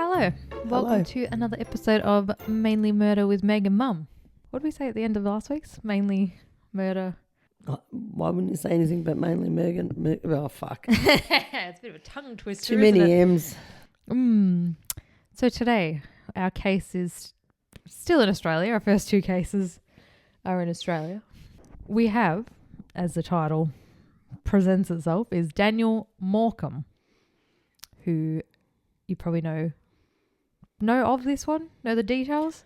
Hello. Welcome to another episode of Mainly Murder with Meg and Mum. What did we say at the end of last week's? Mainly Murder. Why wouldn't you say anything but mainly Megan? Oh, fuck. It's a bit of a tongue twister. Too many M's. So today, our case is still in Australia. Our first two cases are in Australia. We have, as the title presents itself, is Daniel Morcombe, who you probably know of this one? Know the details?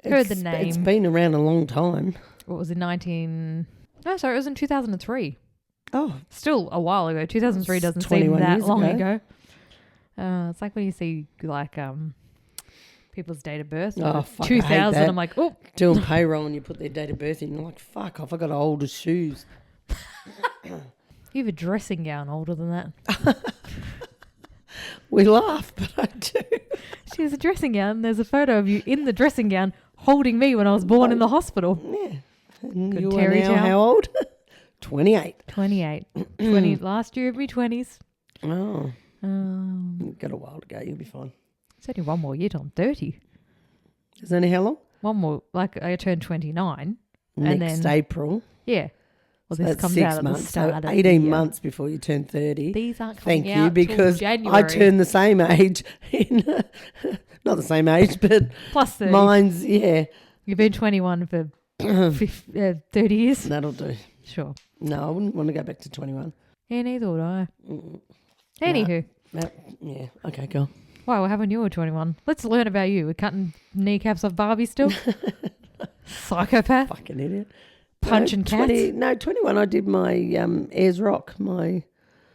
Heard the name. It's been around a long time. What was it, it was in 2003. Oh. Still a while ago. 2003 doesn't seem that long ago. It's like when you see like people's date of birth. Oh, fuck, 2000, I'm like, oh. Doing payroll and you put their date of birth in, you're like, fuck off, I got older shoes. You have a dressing gown older than that. We laugh, but I do. She has a dressing gown. There's a photo of you in the dressing gown holding me when I was born in the hospital. Yeah. And good you Terry are now how old? 28. 28. 20, last year of my 20s. Oh. You've got a while to go. You'll be fine. It's only one more year till I'm 30. Is only how long? One more. Like I turned 29. Next April. Yeah. Well, So this that's comes 6 out at months. the start So of the 18 year. months before you turn 30. These aren't coming Thank out you, because till I January. turned the same age in, not the same age, but plus 30. mine's, yeah. You've been 21 for 30 years. That'll do. Sure. No, I wouldn't want to go back to 21. Yeah, neither would I. Anywho. Yeah, okay, go. Wow, we're having you at 21. Let's learn about you. We're cutting kneecaps off Barbie still. Psychopath. Fucking idiot. Punching cats. 21 I did my Ayers Rock. Didn't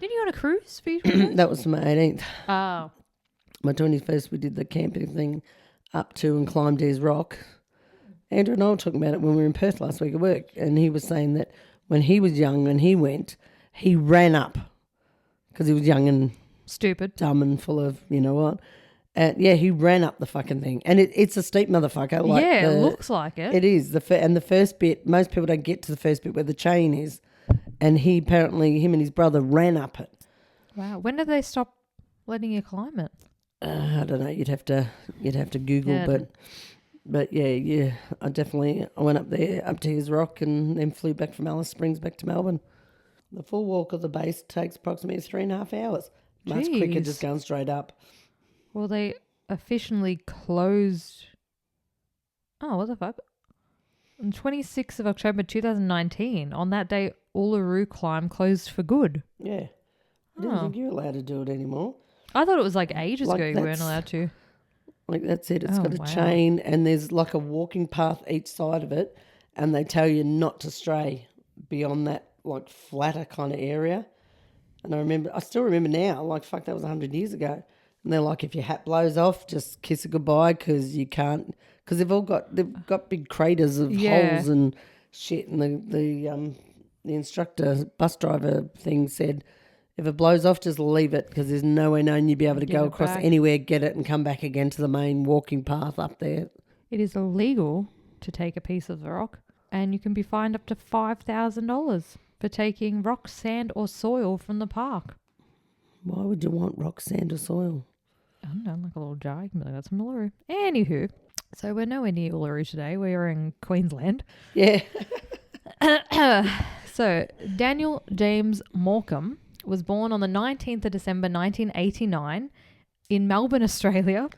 you go on a cruise for your 21st? That was my 18th. Oh. My 21st, we did the camping thing up to and climbed Ayers Rock. Andrew and I were talking about it when we were in Perth last week at work, and he was saying that when he was young and he went, he ran up because he was young and stupid, dumb and full of you know what. Yeah, he ran up the fucking thing. And it's a steep motherfucker. Like yeah, it looks like it. It is. And the first bit, most people don't get to the first bit where the chain is. And him and his brother ran up it. Wow. When did they stop letting you climb it? I don't know. You'd have to Google, but yeah. I went up there, up to his rock, and then flew back from Alice Springs back to Melbourne. The full walk of the base takes approximately 3.5 hours. Much quicker just going straight up. Well, they officially closed. Oh, what the fuck? On 26th of October 2019, on that day, Uluru Climb closed for good. Yeah. I didn't think you were allowed to do it anymore. I thought it was like ages ago you weren't allowed to. Like that's it. It's got a chain and there's like a walking path each side of it, and they tell you not to stray beyond that like flatter kind of area. And I still remember now, like fuck, that was 100 years ago. And they're like, if your hat blows off, just kiss it goodbye because you can't, because they've got big craters of holes and shit. And the instructor, bus driver thing said, if it blows off, just leave it because there's no way known you'd be able to go across anywhere, get it, and come back again to the main walking path up there. It is illegal to take a piece of the rock, and you can be fined up to $5,000 for taking rock, sand, or soil from the park. Why would you want rock, sand, or soil? I don't know, like a little jar. You can be like, that's from Uluru. Anywho, so we're nowhere near Uluru today. We're in Queensland. Yeah. So, Daniel James Morcombe was born on the 19th of December 1989 in Melbourne, Australia.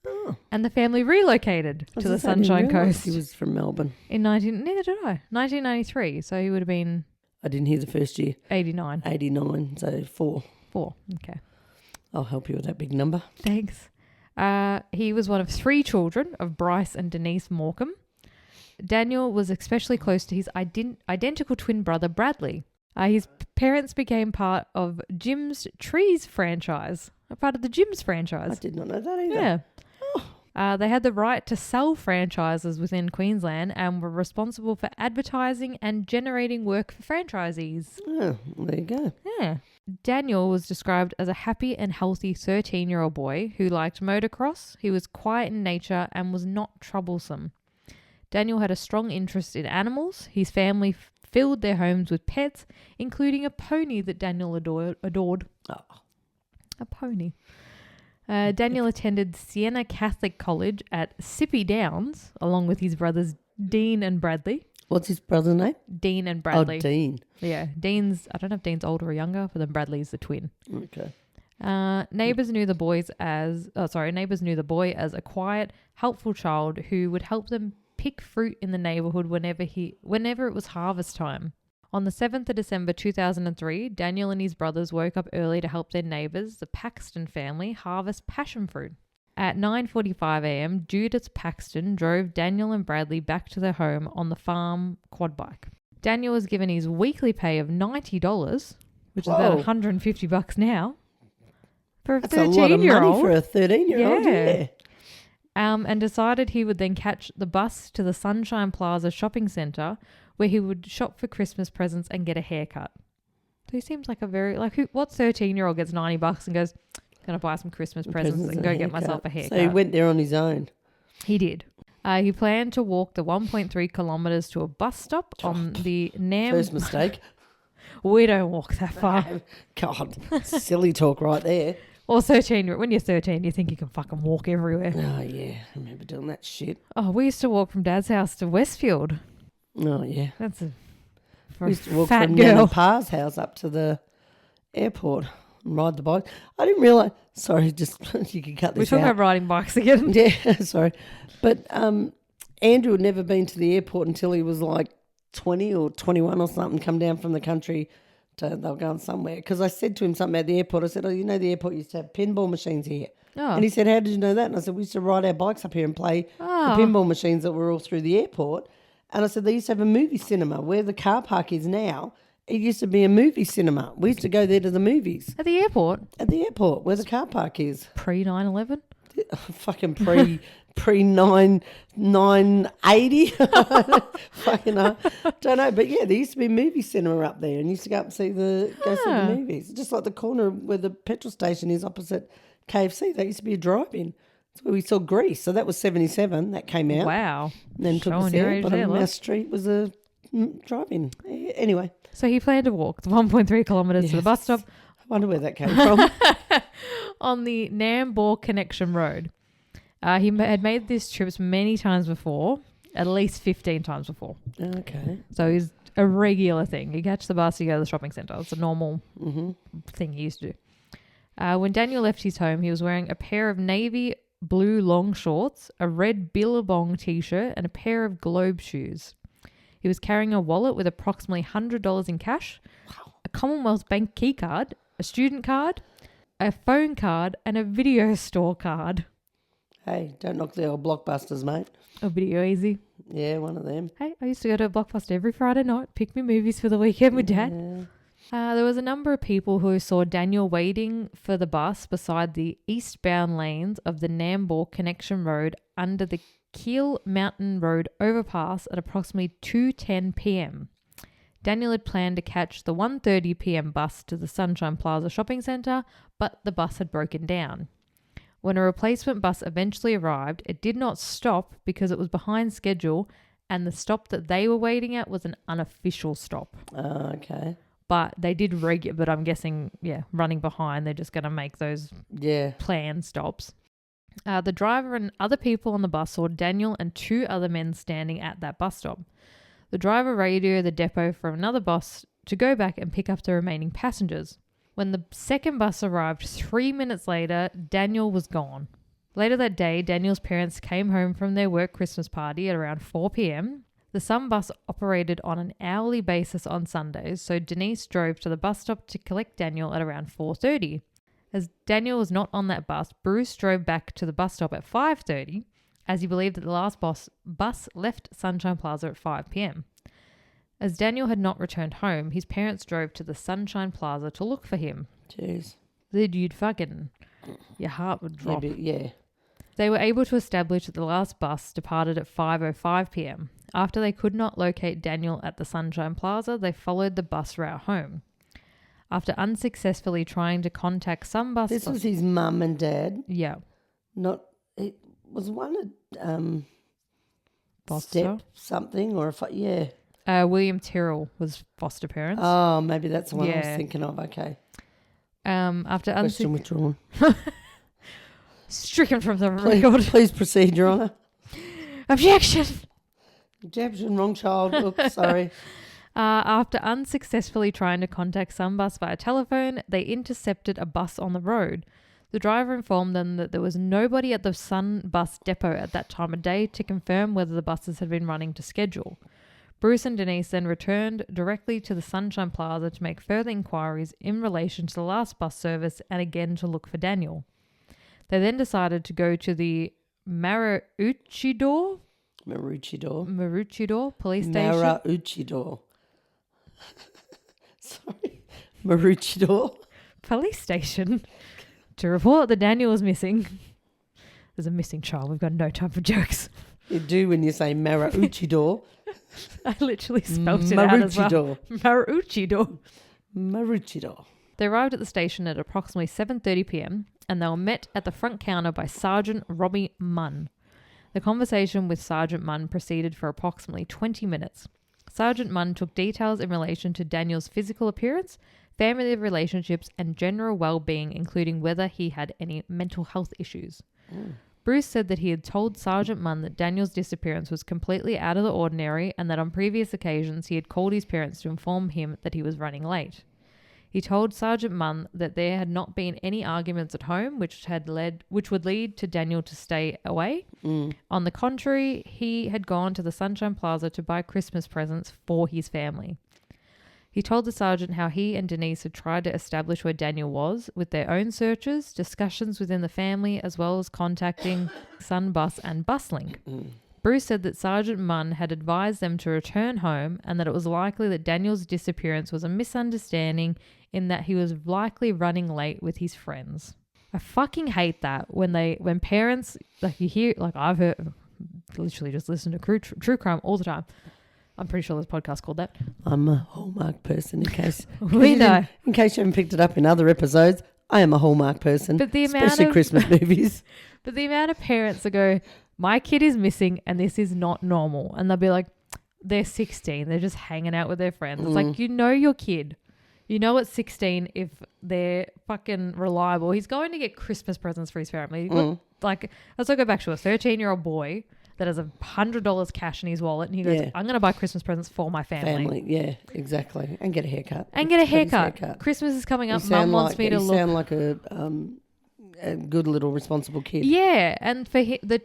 Oh. And the family relocated to the Sunshine Coast. He was from Melbourne. Neither did I. 1993. So he would have been... I didn't hear the first year. 89. 89, so 4. 4, okay. I'll help you with that big number. Thanks. He was one of 3 children of Bryce and Denise Morcombe. Daniel was especially close to his identical twin brother, Bradley. His parents became part of Jim's Trees franchise, a part of the Jim's franchise. I did not know that either. Yeah. Oh. They had the right to sell franchises within Queensland and were responsible for advertising and generating work for franchisees. Oh, there you go. Yeah. Daniel was described as a happy and healthy 13-year-old boy who liked motocross. He was quiet in nature and was not troublesome. Daniel had a strong interest in animals. His family filled their homes with pets, including a pony that Daniel adored. Oh. A pony. Daniel attended Siena Catholic College at Sippy Downs, along with his brothers Dean and Bradley. What's his brother's name? Dean and Bradley. Oh, Dean. Yeah, Dean's, I don't know if Dean's older or younger, but then Bradley's the twin. Okay. Neighbours knew the boy as a quiet, helpful child who would help them pick fruit in the neighbourhood whenever it was harvest time. On the 7th of December 2003, Daniel and his brothers woke up early to help their neighbours, the Paxton family, harvest passion fruit. At 9:45 a.m, Judith Paxton drove Daniel and Bradley back to their home on the farm quad bike. Daniel was given his weekly pay of $90, which is about $150 now, for a 13-year-old. That's a lot of money for a 13-year-old, yeah. And decided he would then catch the bus to the Sunshine Plaza shopping centre, where he would shop for Christmas presents and get a haircut. So he seems like a very, what 13-year-old gets $90 and goes, going to buy some Christmas presents and go get myself a haircut. So he went there on his own. He did. He planned to walk the 1.3 kilometres to a bus stop on the First mistake. We don't walk that far. God, silly talk right there. Or 13, when you're 13, you think you can fucking walk everywhere. Oh, yeah. I remember doing that shit. Oh, we used to walk from Dad's house to Westfield. Oh, yeah. That's we used to walk fat from girl. Nan and Pa's house up to the airport and ride the bike. I didn't realise. Sorry, just you can cut this out. We're talking about riding bikes again. Yeah, sorry. But Andrew had never been to the airport until he was like 20 or 21 or something, come down from the country. They were going somewhere. Because I said to him something about the airport. I said, the airport used to have pinball machines here. Oh. And he said, how did you know that? And I said, we used to ride our bikes up here and play the pinball machines that were all through the airport. And I said, they used to have a movie cinema where the car park is now. It used to be a movie cinema. We used to go there to the movies. At the airport? At the airport, where the car park is. Pre-9/11? Fucking pre-980. Fucking don't know. But yeah, there used to be a movie cinema up there and used to go up and see the movies. Just like the corner where the petrol station is opposite KFC. That used to be a drive-in. That's where we saw Grease. So that was 77. That came out. Wow. And then took us there. But on Mouse Street was a drive-in. Anyway. So he planned to walk the 1.3 kilometres to the bus stop. I wonder where that came from. On the Nambour Connection Road. He had made these trips many times before, at least 15 times before. Okay. So it's a regular thing. You catch the bus, you go to the shopping centre. It's a normal thing he used to do. When Daniel left his home, he was wearing a pair of navy blue long shorts, a red Billabong t-shirt, and a pair of Globe shoes. He was carrying a wallet with approximately $100 in cash, a Commonwealth Bank key card, a student card, a phone card, and a video store card. Hey, don't knock the old Blockbusters, mate. A Video Easy. Yeah, one of them. Hey, I used to go to a Blockbuster every Friday night, pick me movies for the weekend with Dad. Yeah. There was a number of people who saw Daniel waiting for the bus beside the eastbound lanes of the Nambour Connection Road under the Keel Mountain Road overpass at approximately 2:10 p.m. Daniel had planned to catch the 1:30 p.m. bus to the Sunshine Plaza shopping centre, but the bus had broken down. When a replacement bus eventually arrived, it did not stop because it was behind schedule, and the stop that they were waiting at was an unofficial stop. Okay. But they did but I'm guessing, running behind, they're just going to make those planned stops. The driver and other people on the bus saw Daniel and two other men standing at that bus stop. The driver radioed the depot for another bus to go back and pick up the remaining passengers. When the second bus arrived 3 minutes later, Daniel was gone. Later that day, Daniel's parents came home from their work Christmas party at around 4 p.m. The Sun bus operated on an hourly basis on Sundays, so Denise drove to the bus stop to collect Daniel at around 4:30. As Daniel was not on that bus, Bruce drove back to the bus stop at 5:30, as he believed that the last bus left Sunshine Plaza at 5 p.m. As Daniel had not returned home, his parents drove to the Sunshine Plaza to look for him. Jeez. Dude, your heart would drop. Yeah. They were able to establish that the last bus departed at 5:05 p.m. After they could not locate Daniel at the Sunshine Plaza, they followed the bus route home. After unsuccessfully trying to contact some bus... This was his mum and dad? Yeah. It was one at Foster? Step something or yeah. William Tyrrell was foster parents. Oh, maybe that's the one I was thinking of. Okay. After Question withdrawn. Stricken from the record. Please proceed, Your Honour. Objection. Objection, wrong child. Oops, sorry. After unsuccessfully trying to contact Sunbus via telephone, they intercepted a bus on the road. The driver informed them that there was nobody at the Sunbus depot at that time of day to confirm whether the buses had been running to schedule. Bruce and Denise then returned directly to the Sunshine Plaza to make further inquiries in relation to the last bus service and again to look for Daniel. They then decided to go to the Maroochydore police station. Maroochydore. Sorry. Maroochydore. Police station to report that Daniel was missing. There's a missing child. We've got no time for jokes. You do when you say Maroochydore. I literally spelled it out as well. Maroochydore. Maroochydore. They arrived at the station at approximately 7:30 p.m. and they were met at the front counter by Sergeant Robbie Munn. The conversation with Sergeant Munn proceeded for approximately 20 minutes. Sergeant Munn took details in relation to Daniel's physical appearance, family relationships, and general well-being, including whether he had any mental health issues. Bruce said that he had told Sergeant Munn that Daniel's disappearance was completely out of the ordinary and that on previous occasions he had called his parents to inform him that he was running late. He told Sergeant Munn that there had not been any arguments at home which would lead to Daniel to stay away. On the contrary, he had gone to the Sunshine Plaza to buy Christmas presents for his family. He told the sergeant how he and Denise had tried to establish where Daniel was with their own searches, discussions within the family, as well as contacting Sunbus and Buslink. Bruce said that Sergeant Munn had advised them to return home and that it was likely that Daniel's disappearance was a misunderstanding in that he was likely running late with his friends. I fucking hate that when parents, like you hear, like I've heard, literally just listen to true crime all the time. I'm pretty sure there's a podcast called that. I'm a Hallmark person in case. We know. In case you haven't picked it up in other episodes, I am a Hallmark person, but especially Christmas movies. But the amount of parents that go, my kid is missing and this is not normal. And they'll be like, they're 16. They're just hanging out with their friends. It's like, you know your kid. You know at 16, if they're fucking reliable, he's going to get Christmas presents for his family. Like, let's go back to a 13-year-old boy that has $100 cash in his wallet and he goes, I'm going to buy Christmas presents for my family. Yeah, exactly. And get a haircut. Christmas is coming up. Mum wants me to look. You sound like a good little responsible kid. Yeah, and for the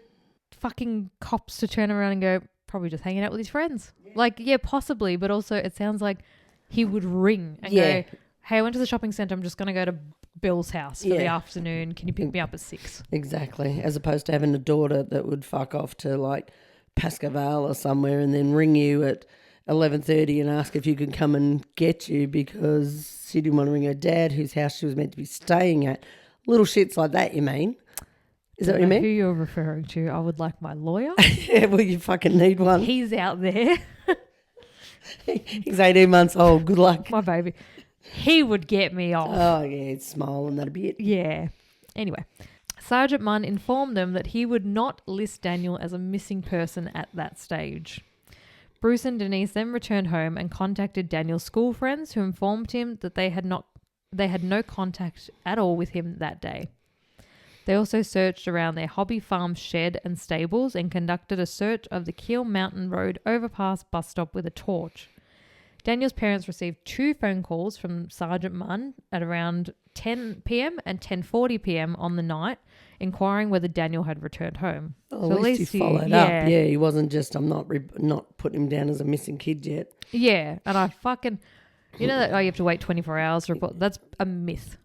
fucking cops to turn around and go, probably just hanging out with his friends. Like, yeah, possibly, but also it sounds like he would ring and go, hey, I went to the shopping centre. I'm just going to go to Bill's house for the afternoon. Can you pick me up at 6? Exactly. As opposed to having a daughter that would fuck off to like Pascal or somewhere and then ring you at 11:30 and ask if you could come and get you because she didn't want to ring her dad whose house she was meant to be staying at. Little shits like that, you mean? Is that what you mean? Who you're referring to? I would like my lawyer. Yeah, well, you fucking need one. He's out there. He's 18 months old. Good luck. My baby. He would get me off. Oh, yeah, he'd smile and that'd be it. Yeah. Anyway, Sergeant Munn informed them that he would not list Daniel as a missing person at that stage. Bruce and Denise then returned home and contacted Daniel's school friends who informed him that they had no contact at all with him that day. They also searched around their hobby farm shed and stables and conducted a search of the Keel Mountain Road overpass bus stop with a torch. Daniel's parents received 2 phone calls from Sergeant Munn at around 10 p.m. and 10:40 p.m. on the night, inquiring whether Daniel had returned home. Oh, so at least he followed up. Yeah, he wasn't just, I'm not putting him down as a missing kid yet. Yeah, and I fucking, you know that you have to wait 24 hours to report? That's a myth.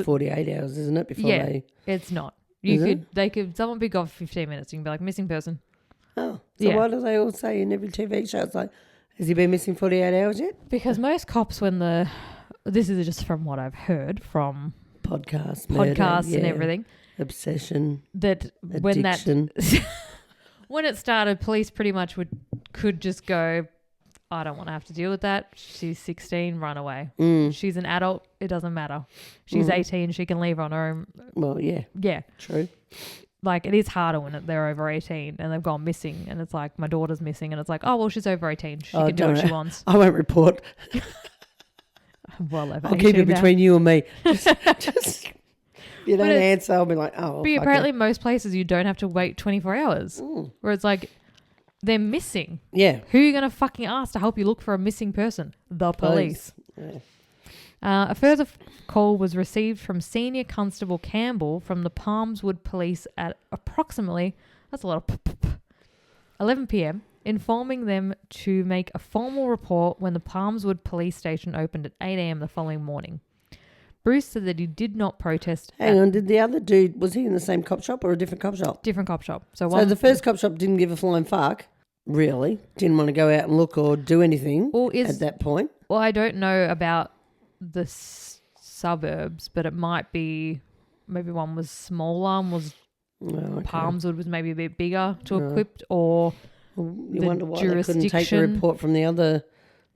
48 hours, isn't it? Before it's not. Someone be gone for 15 minutes. You can be like, missing person. Oh, so why do they all say in every TV show, it's like, has he been missing 48 hours yet? Because most cops, this is just from what I've heard from podcasts and everything. Obsession. Addiction. When it started, police pretty much could just go, I don't want to have to deal with that. She's 16, run away. She's an adult, it doesn't matter. She's 18, she can leave on her own. Well, yeah. Yeah. True. Like, it is harder when they're over 18 and they've gone missing and it's like, my daughter's missing and it's like, oh, well, she's over 18. She can do what she wants. I won't report. Well, I'll keep it between you and me. Just If you don't answer, I'll be like, oh. But apparently most places you don't have to wait 24 hours. Where it's like, they're missing. Yeah. Who are you going to fucking ask to help you look for a missing person? The police. Yeah. A further call was received from Senior Constable Campbell from the Palmswood Police at approximately, that's a lot of 11 p.m, informing them to make a formal report when the Palmswood Police Station opened at 8 a.m. the following morning. Bruce said that he did not protest. Hang on, did the other dude, was he in the same cop shop or a different cop shop? Different cop shop. So the first cop shop didn't give a flying fuck, really? Didn't want to go out and look or do anything at that point? Well, I don't know about the suburbs, but it might be, maybe one was smaller and was Palmswood was maybe a bit bigger to equipped, or you wonder why they couldn't take the report from the other,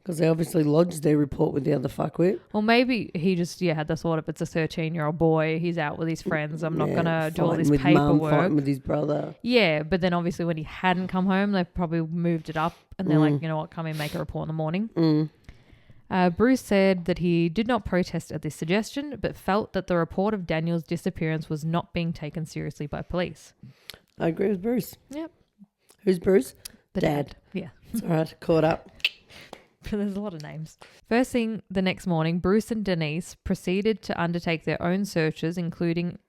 because they obviously lodged their report with the other fuckwit. Well, maybe he just had the thought, if it's a 13-year-old boy, he's out with his friends, I'm not going to do all this paperwork. Mum, fighting with his brother. Yeah, but then obviously when he hadn't come home, they probably moved it up and they're like, you know what, come in, make a report in the morning. Bruce said that he did not protest at this suggestion, but felt that the report of Daniel's disappearance was not being taken seriously by police. I agree with Bruce. Yep. Who's Bruce? The dad. Yeah. It's all right. Caught up. There's a lot of names. First thing the next morning, Bruce and Denise proceeded to undertake their own searches, including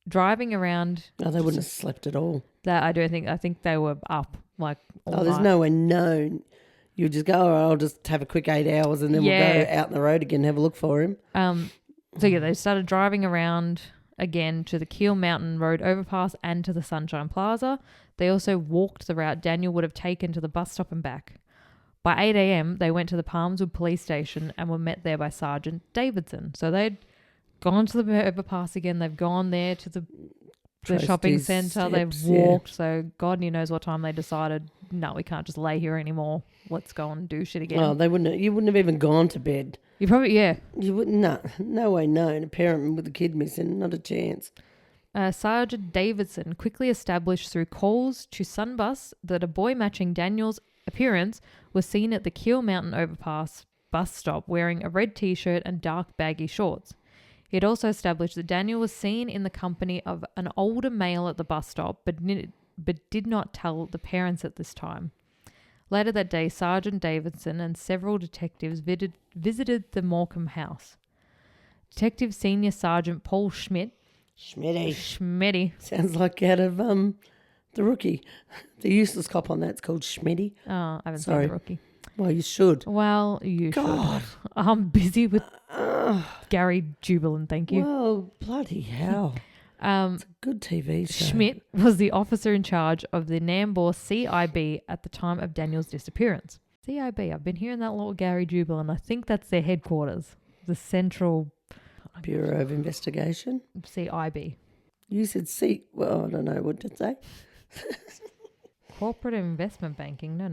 driving around. Oh, they wouldn't have slept at all. I think they were up like all there's night. no way known. You just go, I'll just have a quick 8 hours and then we'll go out on the road again and have a look for him. They started driving around again to the Keel Mountain Road overpass and to the Sunshine Plaza. They also walked the route Daniel would have taken to the bus stop and back. By 8 a.m, they went to the Palmswood Police Station and were met there by Sergeant Davidson. So they'd gone to the overpass again. They've gone there to the shopping centre. They've walked. So God knows what time they decided, no, we can't just lay here anymore. Let's go and do shit again. Oh, you wouldn't have even gone to bed. You probably, You wouldn't, no way known. A parent with a kid missing, not a chance. Sergeant Davidson quickly established through calls to Sunbus that a boy matching Daniel's appearance was seen at the Keel Mountain Overpass bus stop wearing a red t-shirt and dark baggy shorts. He had also established that Daniel was seen in the company of an older male at the bus stop, but did not tell the parents at this time. Later that day, Sergeant Davidson and several detectives visited the Morcombe house. Detective Senior Sergeant Paul Schmitty. Sounds like out of The Rookie. The useless cop on that's called Schmitty. Oh, I haven't seen The Rookie. Well, you should. Well, you should. I'm busy with Gary Jubilant, thank you. Well, bloody hell. It's a good TV show. Schmidt was the officer in charge of the Nambour CIB at the time of Daniel's disappearance. CIB, I've been hearing that little Gary Jubilant. I think that's their headquarters, the Central Bureau of Investigation. CIB. You said C. Well, I don't know. What did it say? Corporate Investment Banking. No.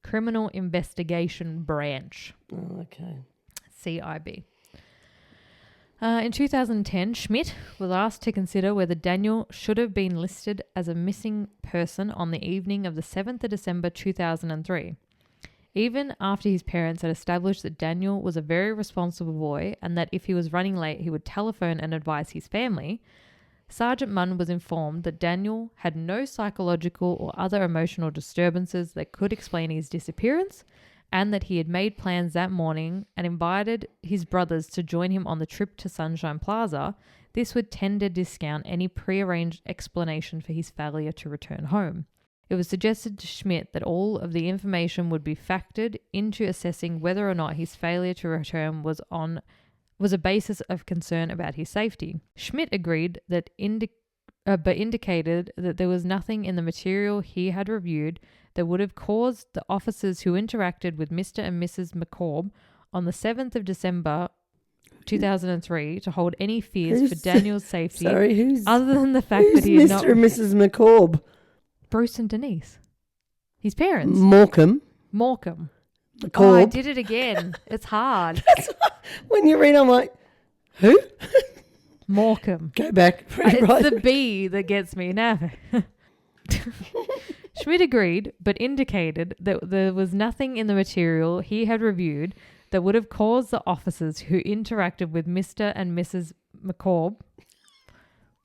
Criminal Investigation Branch. Oh, okay. CIB. In 2010, Schmidt was asked to consider whether Daniel should have been listed as a missing person on the evening of the 7th of December 2003. Even after his parents had established that Daniel was a very responsible boy and that if he was running late he would telephone and advise his family, Sergeant Munn was informed that Daniel had no psychological or other emotional disturbances that could explain his disappearance, and that he had made plans that morning and invited his brothers to join him on the trip to Sunshine Plaza. This would tend to discount any prearranged explanation for his failure to return home. It was suggested to Schmidt that all of the information would be factored into assessing whether or not his failure to return was a basis of concern about his safety. Schmidt agreed that but indicated that there was nothing in the material he had reviewed that would have caused the officers who interacted with Mr. and Mrs. McCorb on the 7th of December 2003 to hold any fears for Daniel's safety other than the fact that he had not... Mr. and Mrs. McCorb? Bruce and Denise. His parents. Morcombe. McCorb. Oh, I did it again. It's hard. When you read, I'm like, who? Morcombe. Go back. It's the B that gets me now. Schmidt agreed, but indicated that there was nothing in the material he had reviewed that would have caused the officers who interacted with Mr. and Mrs. McCorb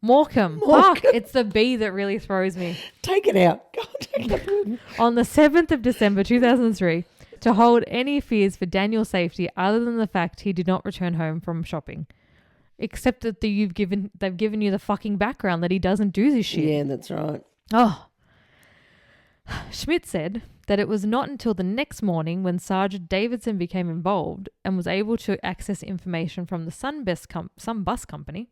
Morcombe. Fuck, it's the B that really throws me. Take it out. God, take it out. On the 7th of December 2003, to hold any fears for Daniel's safety other than the fact he did not return home from shopping. Except that they've given you the fucking background that he doesn't do this shit. Yeah, that's right. Oh. Schmidt said that it was not until the next morning when Sergeant Davidson became involved and was able to access information from the Sun Bus Company.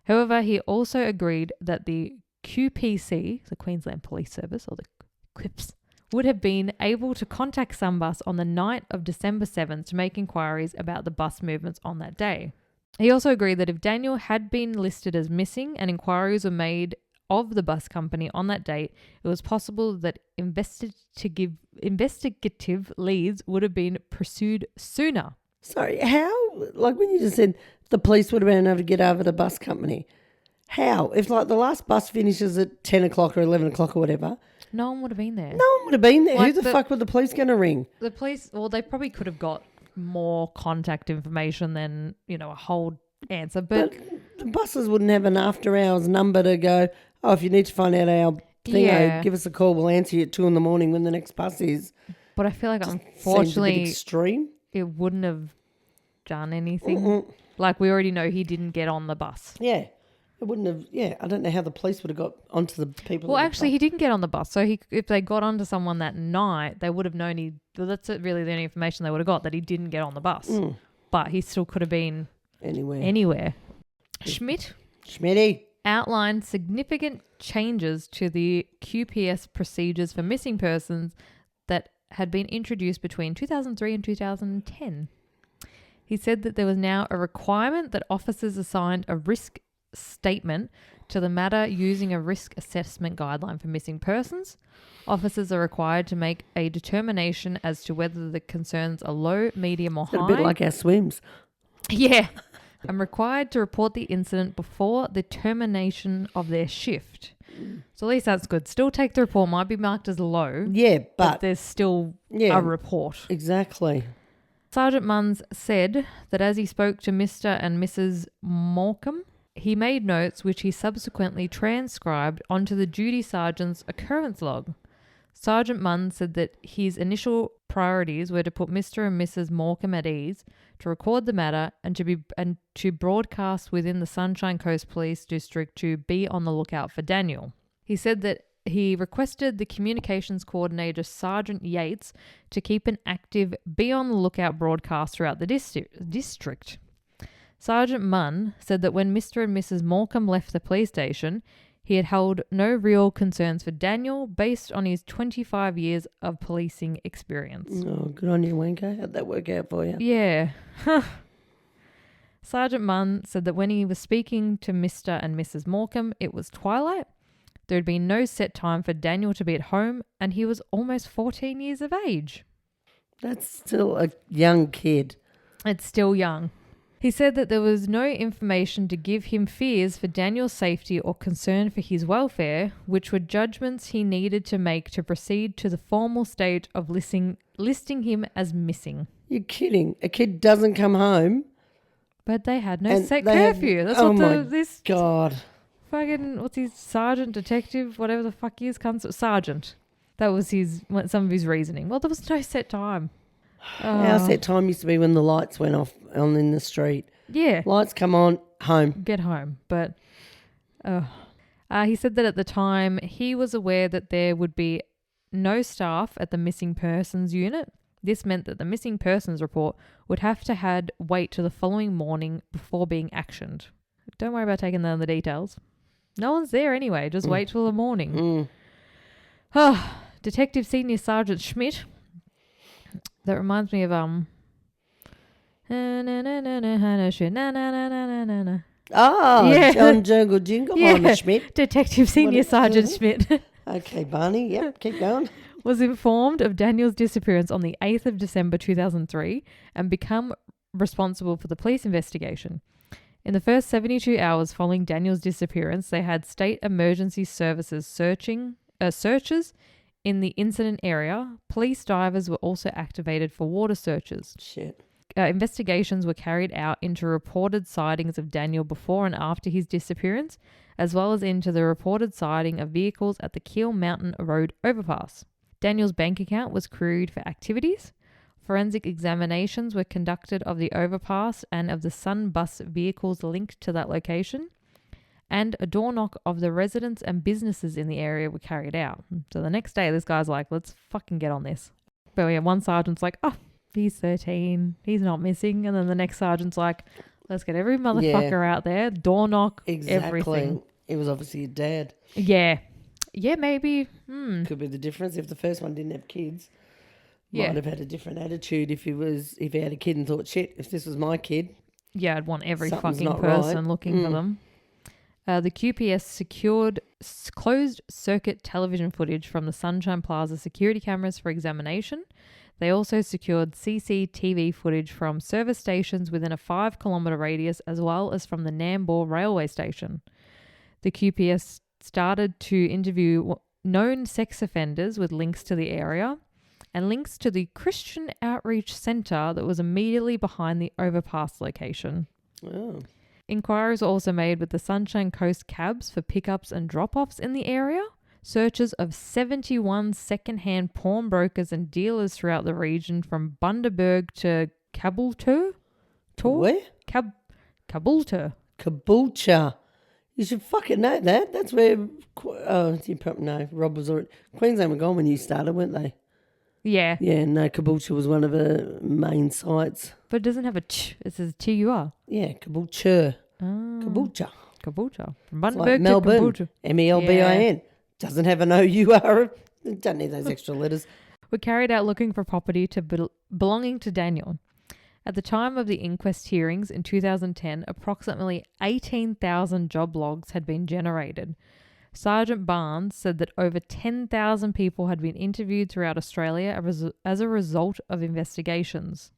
However, he also agreed that the QPC, the Queensland Police Service, or the QIPS, would have been able to contact Sunbus on the night of December 7th to make inquiries about the bus movements on that day. He also agreed that if Daniel had been listed as missing and inquiries were made of the bus company on that date, it was possible that investigative leads would have been pursued sooner. Sorry, how? Like when you just said the police would have been able to get over the bus company. How? If like the last bus finishes at 10 o'clock or 11 o'clock or whatever. No one would have been there. No one would have been there. Like Who the fuck were the police going to ring? The police, well, they probably could have got more contact information than, a whole answer. But the buses wouldn't have an after hours number to go, oh, if you need to find out our thing, give us a call. We'll answer you at 2 a.m. when the next bus is. But I feel like, Seems unfortunately, a bit extreme. It wouldn't have done anything. Like, we already know he didn't get on the bus. Yeah. It wouldn't have, I don't know how the police would have got onto the people. Well, actually, he didn't get on the bus. So if they got onto someone that night, they would have known that's really the only information they would have got, that he didn't get on the bus. But he still could have been anywhere. Schmitty outlined significant changes to the QPS procedures for missing persons that had been introduced between 2003 and 2010. He said that there was now a requirement that officers assigned a risk statement to the matter using a risk assessment guideline for missing persons. Officers are required to make a determination as to whether the concerns are low, medium or high. A bit like our swims. Yeah. I'm required to report the incident before the termination of their shift. So at least that's good. Still take the report. Might be marked as low. Yeah, but there's still a report. Exactly. Sergeant Munns said that as he spoke to Mr. and Mrs. Morcombe, he made notes which he subsequently transcribed onto the duty sergeant's occurrence log. Sergeant Munn said that his initial priorities were to put Mr. and Mrs. Morcombe at ease, to record the matter, and to broadcast within the Sunshine Coast Police District to be on the lookout for Daniel. He said that he requested the communications coordinator, Sergeant Yates, to keep an active be on the lookout broadcast throughout the district. Sergeant Munn said that when Mr. and Mrs. Morcombe left the police station, he had held no real concerns for Daniel based on his 25 years of policing experience. Oh, good on you, Wenko. How'd that work out for you? Yeah. Sergeant Munn said that when he was speaking to Mr. and Mrs. Morcombe, it was twilight. There had been no set time for Daniel to be at home, and he was almost 14 years of age. That's still a young kid. It's still young. He said that there was no information to give him fears for Daniel's safety or concern for his welfare, which were judgments he needed to make to proceed to the formal stage of listing him as missing. You're kidding. A kid doesn't come home. But they had no set curfew. That's what this God. Fucking, what's his sergeant, detective, whatever the fuck he is, sergeant. That was some of his reasoning. Well, there was no set time. Our set time used to be when the lights went off in the street. Yeah. Lights come on, home. Get home. But he said that at the time he was aware that there would be no staff at the missing persons unit. This meant that the missing persons report would have to wait till the following morning before being actioned. Don't worry about taking down the details. No one's there anyway. Just wait till the morning. Detective Senior Sergeant Schmidt. That reminds me of John Jungle Jingle. Yeah. Schmidt. Detective Senior Sergeant Schmidt. Okay, Barney. Yep, keep going. Was informed of Daniel's disappearance on the 8th of December 2003 and become responsible for the police investigation. In the first 72 hours following Daniel's disappearance, they had state emergency services searches in the incident area. Police divers were also activated for water searches. Shit. investigations were carried out into reported sightings of Daniel before and after his disappearance, as well as into the reported sighting of vehicles at the Keel Mountain Road overpass. Daniel's bank account was queried for activities. Forensic examinations were conducted of the overpass and of the Sun bus vehicles linked to that location, and a door knock of the residents and businesses in the area were carried out. So the next day, this guy's like, let's fucking get on this. But yeah, one sergeant's like, oh, he's 13, he's not missing. And then the next sergeant's like, let's get every motherfucker out there, door knock, everything. It was obviously your dad. Yeah. Yeah, maybe. Could be the difference. If the first one didn't have kids, might have had a different attitude if he had a kid and thought, shit, if this was my kid. Yeah, I'd want every fucking person looking for them. The QPS secured closed circuit television footage from the Sunshine Plaza security cameras for examination. They also secured CCTV footage from service stations within a 5-kilometre radius, as well as from the Nambour railway station. The QPS started to interview known sex offenders with links to the area and links to the Christian Outreach Centre that was immediately behind the overpass location. Oh. Inquiries were also made with the Sunshine Coast cabs for pickups and drop-offs in the area. Searches of 71 second-hand pawnbrokers and dealers throughout the region from Bundaberg to Caboolture. Where? Caboolture. You should fucking know that. That's where... you probably know. Rob was already... Queensland were gone when you started, weren't they? Yeah. Yeah, no, Caboolture was one of the main sites. But it doesn't have a ch. It says T-U-R. Yeah, Caboolture. Oh. Caboolture. From Bundaberg like Melbourne, to Caboolture. M-E-L-B-I-N. Yeah. Doesn't have an O-U-R. Don't need those extra letters. Were carried out looking for property belonging to Daniel. At the time of the inquest hearings in 2010, approximately 18,000 job logs had been generated. Sergeant Barnes said that over 10,000 people had been interviewed throughout Australia as a result of investigations.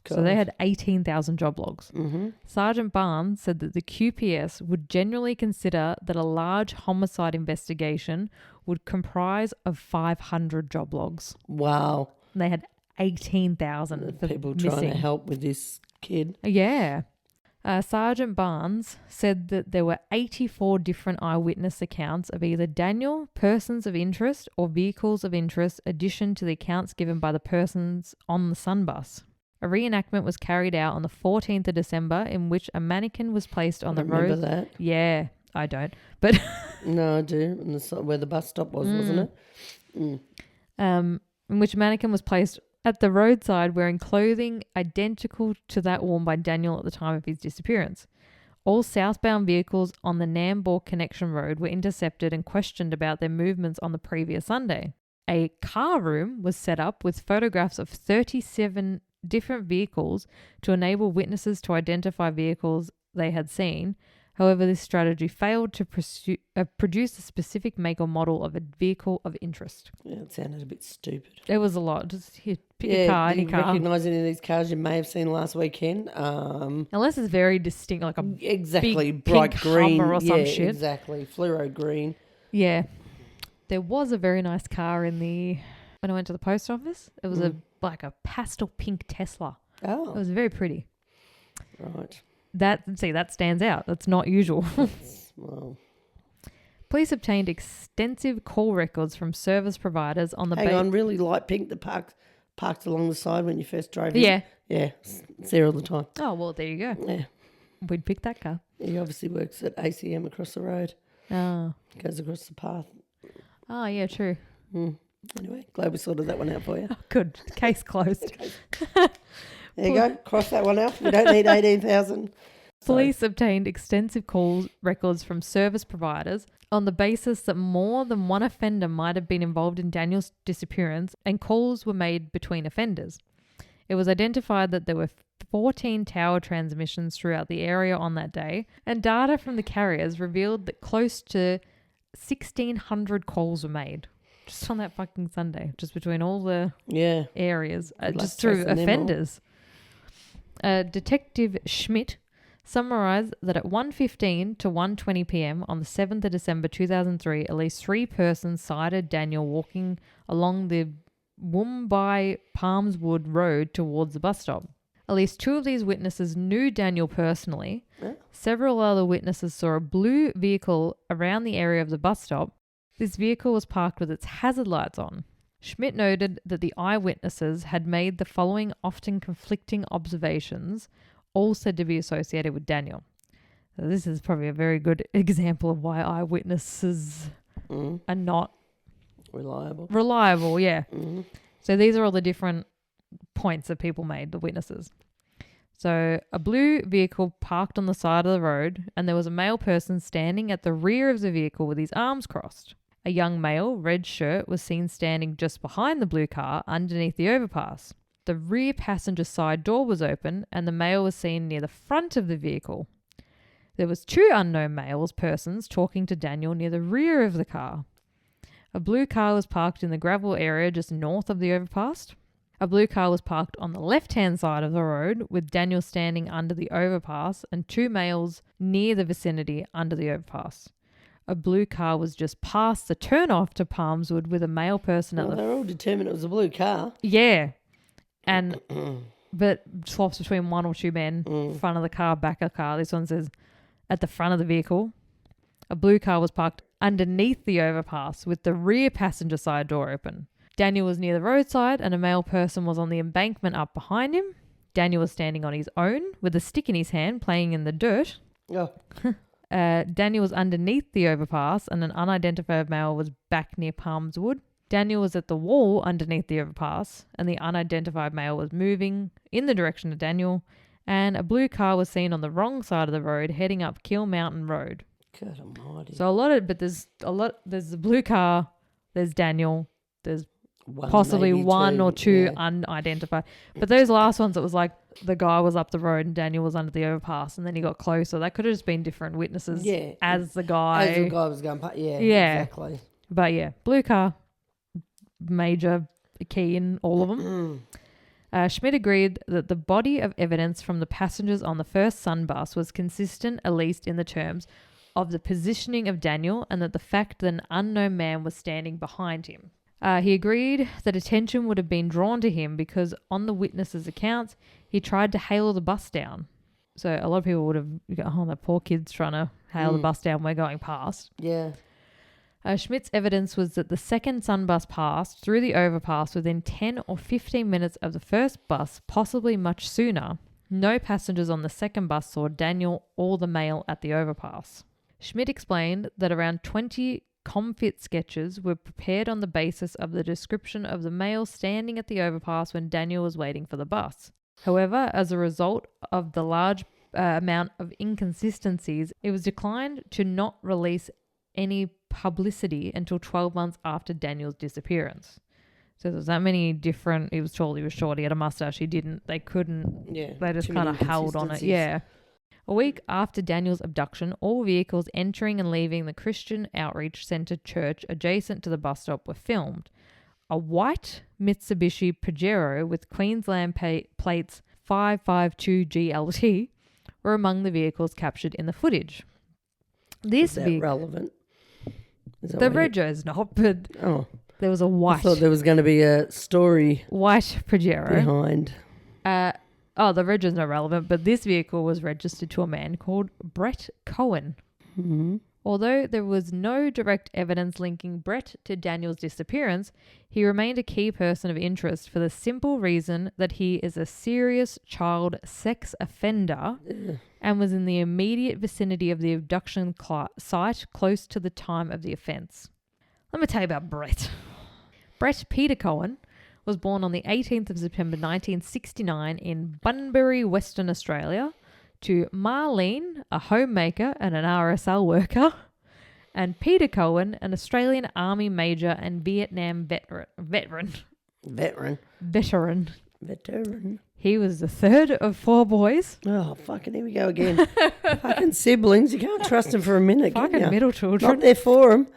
God. So they had 18,000 job logs. Mm-hmm. Sergeant Barnes said that the QPS would generally consider that a large homicide investigation would comprise of 500 job logs. Wow. And they had 18,000 for people missing. Trying to help with this kid. Yeah. Sergeant Barnes said that there were 84 different eyewitness accounts of either Daniel, persons of interest, or vehicles of interest, addition to the accounts given by the persons on the Sun bus. A reenactment was carried out on the 14th of December in which a mannequin was placed on the road. Remember that? Yeah, I don't. But no, I do. Where the bus stop was, wasn't it? In which a mannequin was placed at the roadside wearing clothing identical to that worn by Daniel at the time of his disappearance. All southbound vehicles on the Nambour Connection Road were intercepted and questioned about their movements on the previous Sunday. A car room was set up with photographs of 37 different vehicles to enable witnesses to identify vehicles they had seen. However, this strategy failed to produce a specific make or model of a vehicle of interest. Yeah, it sounded a bit stupid. It was a lot. Just pick a car, any car. Recognise any of these cars you may have seen last weekend. Unless it's very distinct, like a big bright pink green Hummer or some shit. Exactly, fluoro green. Yeah, there was a very nice car when I went to the post office. It was like a pastel pink Tesla. Oh, it was very pretty. Right. That stands out. That's not usual. Well. Police obtained extensive call records from service providers on the... Hang on, really light pink that parked along the side when you first drove in? Yeah. Yeah, it's there all the time. Oh, well, there you go. Yeah. We'd pick that car. He obviously works at ACM across the road. Oh. Goes across the path. Oh, yeah, true. Anyway, glad we sorted that one out for you. Oh, good. Case closed. There you go. Cross that one out. We don't need 18,000. Police obtained extensive call records from service providers on the basis that more than one offender might have been involved in Daniel's disappearance, and calls were made between offenders. It was identified that there were 14 tower transmissions throughout the area on that day, and data from the carriers revealed that close to 1,600 calls were made. Just on that fucking Sunday, just between all the areas, just through offenders. Detective Schmidt summarised that at 1:15 to 1:20 p.m. on the 7th of December 2003, at least 3 persons sighted Daniel walking along the Woombai Palmswood Road towards the bus stop. At least 2 of these witnesses knew Daniel personally. Yeah. Several other witnesses saw a blue vehicle around the area of the bus stop. This vehicle was parked with its hazard lights on. Schmidt noted that the eyewitnesses had made the following often conflicting observations, all said to be associated with Daniel. So this is probably a very good example of why eyewitnesses are not reliable. Yeah. Mm-hmm. So these are all the different points that people made, the witnesses. So a blue vehicle parked on the side of the road, and there was a male person standing at the rear of the vehicle with his arms crossed. A young male, red shirt, was seen standing just behind the blue car underneath the overpass. The rear passenger side door was open, and the male was seen near the front of the vehicle. There was 2 unknown persons talking to Daniel near the rear of the car. A blue car was parked in the gravel area just north of the overpass. A blue car was parked on the left-hand side of the road with Daniel standing under the overpass and 2 males near the vicinity under the overpass. A blue car was just past the turnoff to Palmswood with a male person at the... They're all determined it was a blue car. Yeah. And... but swaps between 1 or 2 men, front of the car, back of the car. This one says at the front of the vehicle. A blue car was parked underneath the overpass with the rear passenger side door open. Daniel was near the roadside and a male person was on the embankment up behind him. Daniel was standing on his own with a stick in his hand playing in the dirt. Oh. Daniel was underneath the overpass and an unidentified male was back near Palmswood. Daniel was at the wall underneath the overpass and the unidentified male was moving in the direction of Daniel, and a blue car was seen on the wrong side of the road heading up Kill Mountain Road. God almighty. So there's the blue car, there's Daniel, there's possibly 1 or 2 unidentified. But those last ones, it was like the guy was up the road and Daniel was under the overpass and then he got closer. That could have just been different witnesses as the guy. As the guy was going past. Yeah, exactly. But yeah, blue car, major key in all of them. Schmidt agreed that the body of evidence from the passengers on the first Sun bus was consistent, at least in the terms of the positioning of Daniel, and that the fact that an unknown man was standing behind him. He agreed that attention would have been drawn to him because on the witnesses' accounts, he tried to hail the bus down. So a lot of people would have gone, oh, that poor kid's trying to hail the bus down, we're going past. Yeah. Schmidt's evidence was that the second Sun bus passed through the overpass within 10 or 15 minutes of the first bus, possibly much sooner. No passengers on the second bus saw Daniel or the male at the overpass. Schmidt explained that around 20 comfit sketches were prepared on the basis of the description of the male standing at the overpass when Daniel was waiting for the bus. However, as a result of the large amount of inconsistencies, it was declined to not release any publicity until 12 months after Daniel's disappearance. So there's that many different... He was tall, he was short, he had a mustache, he didn't... They couldn't... Yeah. They just kind of held on it. Yeah. A week after Daniel's abduction, all vehicles entering and leaving the Christian Outreach Centre church adjacent to the bus stop were filmed. A white Mitsubishi Pajero with Queensland plates 552GLT were among the vehicles captured in the footage. Is that relevant? The rego is not, but there was a white... I thought there was going to be a story... White Pajero. Behind. The reg is not relevant, but this vehicle was registered to a man called Brett Cohen. Mm-hmm. Although there was no direct evidence linking Brett to Daniel's disappearance, he remained a key person of interest for the simple reason that he is a serious child sex offender and was in the immediate vicinity of the abduction site close to the time of the offence. Let me tell you about Brett. Brett Peter Cohen was born on the 18th of September 1969 in Bunbury, Western Australia, to Marlene, a homemaker and an RSL worker, and Peter Cohen, an Australian Army major and Vietnam veteran. He was the third of 4 boys. Oh, fucking here we go again. Fucking siblings. You can't trust them for a minute, can you? Fucking middle children. Not there for them.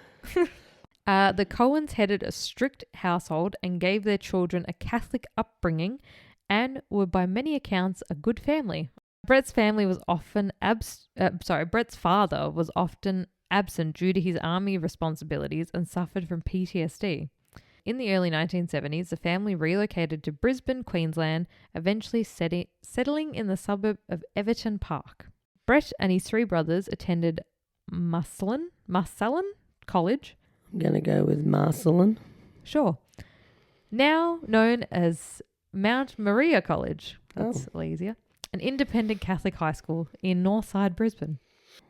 The Cohens headed a strict household and gave their children a Catholic upbringing and were by many accounts a good family. Brett's father was often absent due to his army responsibilities and suffered from PTSD. In the early 1970s, the family relocated to Brisbane, Queensland, eventually settling in the suburb of Everton Park. Brett and his 3 brothers attended Marcellin College. I'm going to go with Marcellin. Sure. Now known as Mount Maria College. That's easier. An independent Catholic high school in Northside, Brisbane.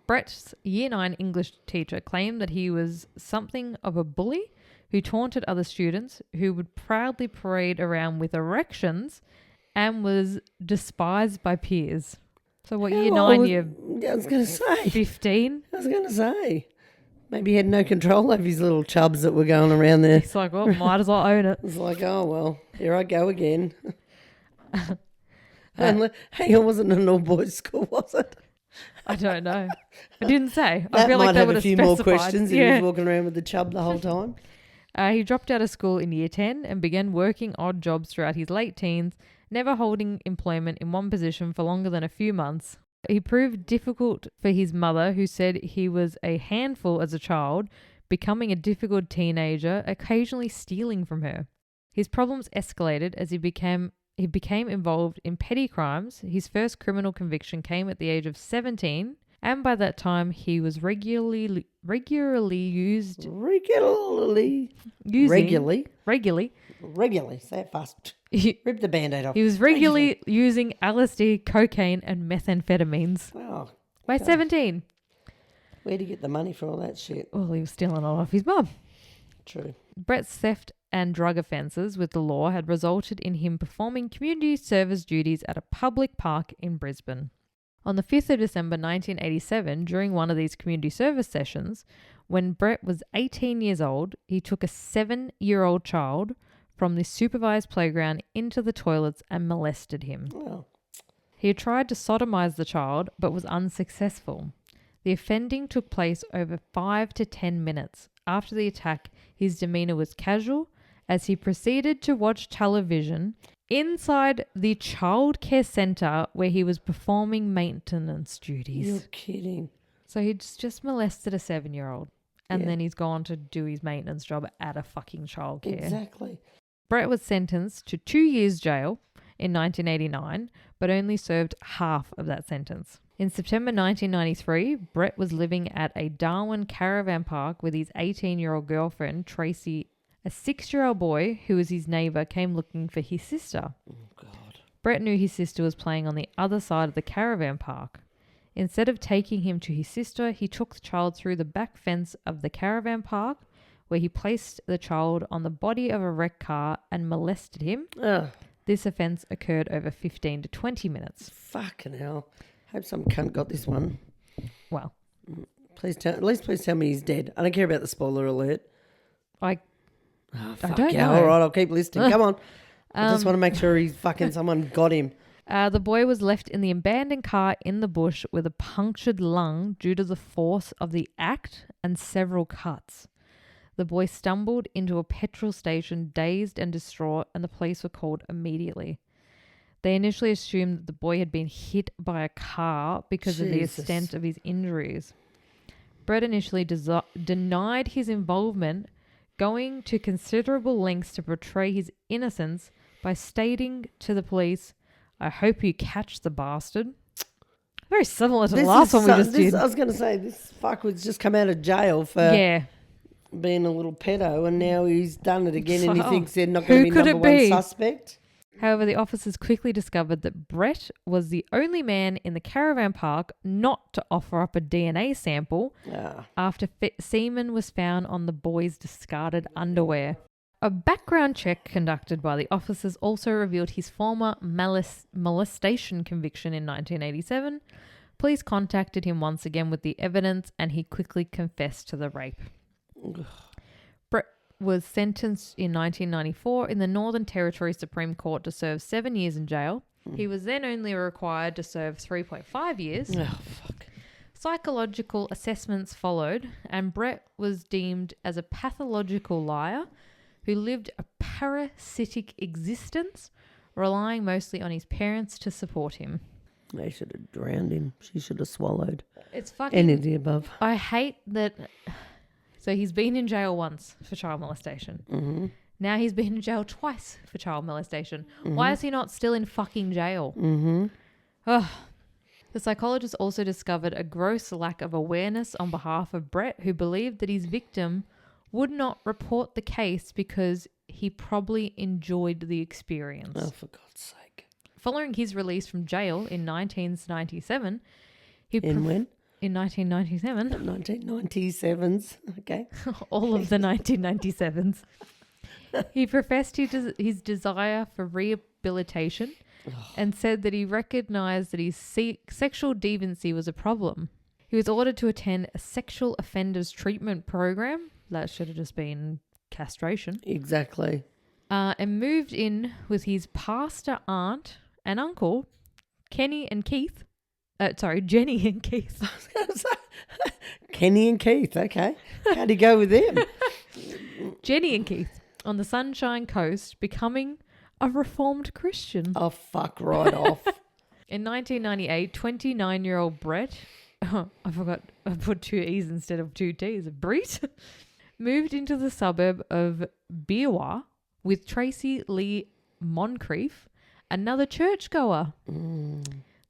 Brett's Year 9 English teacher claimed that he was something of a bully who taunted other students, who would proudly parade around with erections and was despised by peers. So what, Year 9, I was going to say. 15? I was going to say. Maybe he had no control over his little chubs that were going around there. It's like, well, might as well own it. It's like, oh, well, here I go again. Hang on, it wasn't an all-boys school, was it? I don't know. I didn't say. That I feel might like they have would a few specified. more questions if he was walking around with the chub the whole time. He dropped out of school in Year 10 and began working odd jobs throughout his late teens, never holding employment in one position for longer than a few months. He proved difficult for his mother, who said he was a handful as a child, becoming a difficult teenager, occasionally stealing from her. His problems escalated as he became involved in petty crimes. His first criminal conviction came at the age of 17, and by that time he was regularly say it fast. Rip the Band-Aid off. He was regularly using LSD, cocaine, and methamphetamines. Oh, by 17. Where'd he get the money for all that shit? Well, he was stealing it off his mum. True. Brett's theft and drug offences with the law had resulted in him performing community service duties at a public park in Brisbane. On the 5th of December 1987, during one of these community service sessions, when Brett was 18 years old, he took a 7-year-old child from the supervised playground into the toilets and molested him. Oh. He had tried to sodomize the child but was unsuccessful. The offending took place over 5 to 10 minutes. After the attack, his demeanour was casual as he proceeded to watch television inside the childcare centre where he was performing maintenance duties. You're kidding. So he's just molested a 7-year-old and then he's gone to do his maintenance job at a fucking childcare. Exactly. Brett was sentenced to 2 years jail in 1989, but only served half of that sentence. In September 1993, Brett was living at a Darwin caravan park with his 18-year-old girlfriend, Tracy. A 6-year-old boy, who was his neighbour, came looking for his sister. Oh, God. Brett knew his sister was playing on the other side of the caravan park. Instead of taking him to his sister, he took the child through the back fence of the caravan park, where he placed the child on the body of a wrecked car and molested him. Ugh. This offence occurred over 15 to 20 minutes. Fucking hell. Hope some cunt got this one. Well. Please tell me he's dead. I don't care about the spoiler alert. I fuck don't yeah. know. All right, I'll keep listening. Come on. I just want to make sure he's fucking someone got him. The boy was left in the abandoned car in the bush with a punctured lung due to the force of the act and several cuts. The boy stumbled into a petrol station, dazed and distraught, and the police were called immediately. They initially assumed that the boy had been hit by a car because of the extent of his injuries. Brett initially denied his involvement, going to considerable lengths to portray his innocence by stating to the police, "I hope you catch the bastard." Very similar to the last one we just did. I was going to say, this fuckwit's just come out of jail for being a little pedo, and now he's done it again, and he thinks they're not going to be number one suspect. However, the officers quickly discovered that Brett was the only man in the caravan park not to offer up a DNA sample after semen was found on the boy's discarded underwear. A background check conducted by the officers also revealed his former molestation conviction in 1987. Police contacted him once again with the evidence, and he quickly confessed to the rape. Brett was sentenced in 1994 in the Northern Territory Supreme Court to serve 7 years in jail. He was then only required to serve 3.5 years. Oh, fuck. Psychological assessments followed, and Brett was deemed as a pathological liar who lived a parasitic existence, relying mostly on his parents to support him. They should have drowned him. She should have swallowed. It's fucking... Any of the above. I hate that... So he's been in jail once for child molestation. Mm-hmm. Now he's been in jail twice for child molestation. Mm-hmm. Why is he not still in fucking jail? Mm-hmm. Ugh. The psychologist also discovered a gross lack of awareness on behalf of Brett, who believed that his victim would not report the case because he probably enjoyed the experience. Oh, for God's sake. Following his release from jail in 1997, when? In 1997. 1997s. Okay. All of the 1997s. He professed his desire for rehabilitation and said that he recognized that his sexual deviancy was a problem. He was ordered to attend a sexual offenders treatment program. That should have just been castration. Exactly. And moved in with his pastor aunt and uncle, Jenny and Keith. Kenny and Keith, okay. How'd he go with them? Jenny and Keith on the Sunshine Coast, becoming a reformed Christian. Oh, fuck right off. In 1998, 29-year-old Brett, I forgot, I put 2 E's instead of 2 T's, Brett, moved into the suburb of Beerwah with Tracy Lee Moncrief, another churchgoer.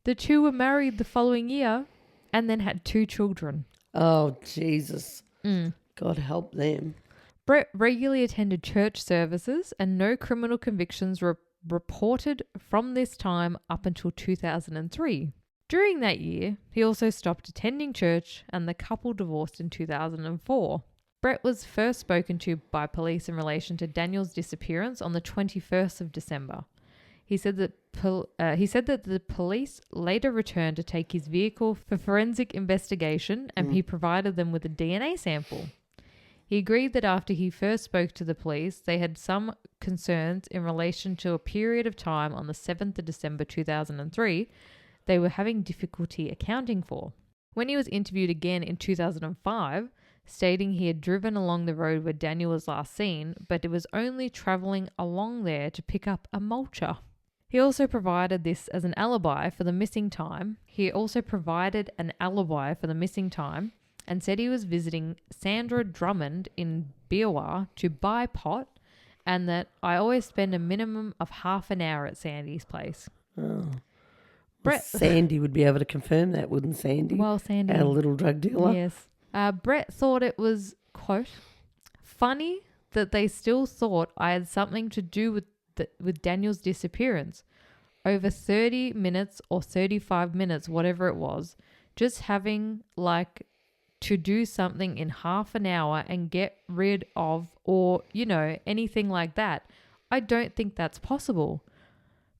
The two were married the following year and then had 2 children. Oh, Jesus. God help them. Brett regularly attended church services and no criminal convictions were reported from this time up until 2003. During that year, he also stopped attending church and the couple divorced in 2004. Brett was first spoken to by police in relation to Daniel's disappearance on the 21st of December. He said that the police later returned to take his vehicle for forensic investigation and he provided them with a DNA sample. He agreed that after he first spoke to the police, they had some concerns in relation to a period of time on the 7th of December 2003 they were having difficulty accounting for. When he was interviewed again in 2005, stating he had driven along the road where Daniel was last seen, but it was only travelling along there to pick up a mulcher. He also provided this as an alibi for the missing time. And said he was visiting Sandra Drummond in Beerwah to buy pot and that I always spend a minimum of half an hour at Sandy's place. Oh. Brett, Sandy would be able to confirm that, wouldn't Sandy? Well, Sandy. Our little drug dealer. Yes. Brett thought it was, quote, funny that they still thought I had something to do with Daniel's disappearance. Over 30 minutes or 35 minutes, whatever it was, just having to do something in half an hour and get rid of or, anything like that. I don't think that's possible.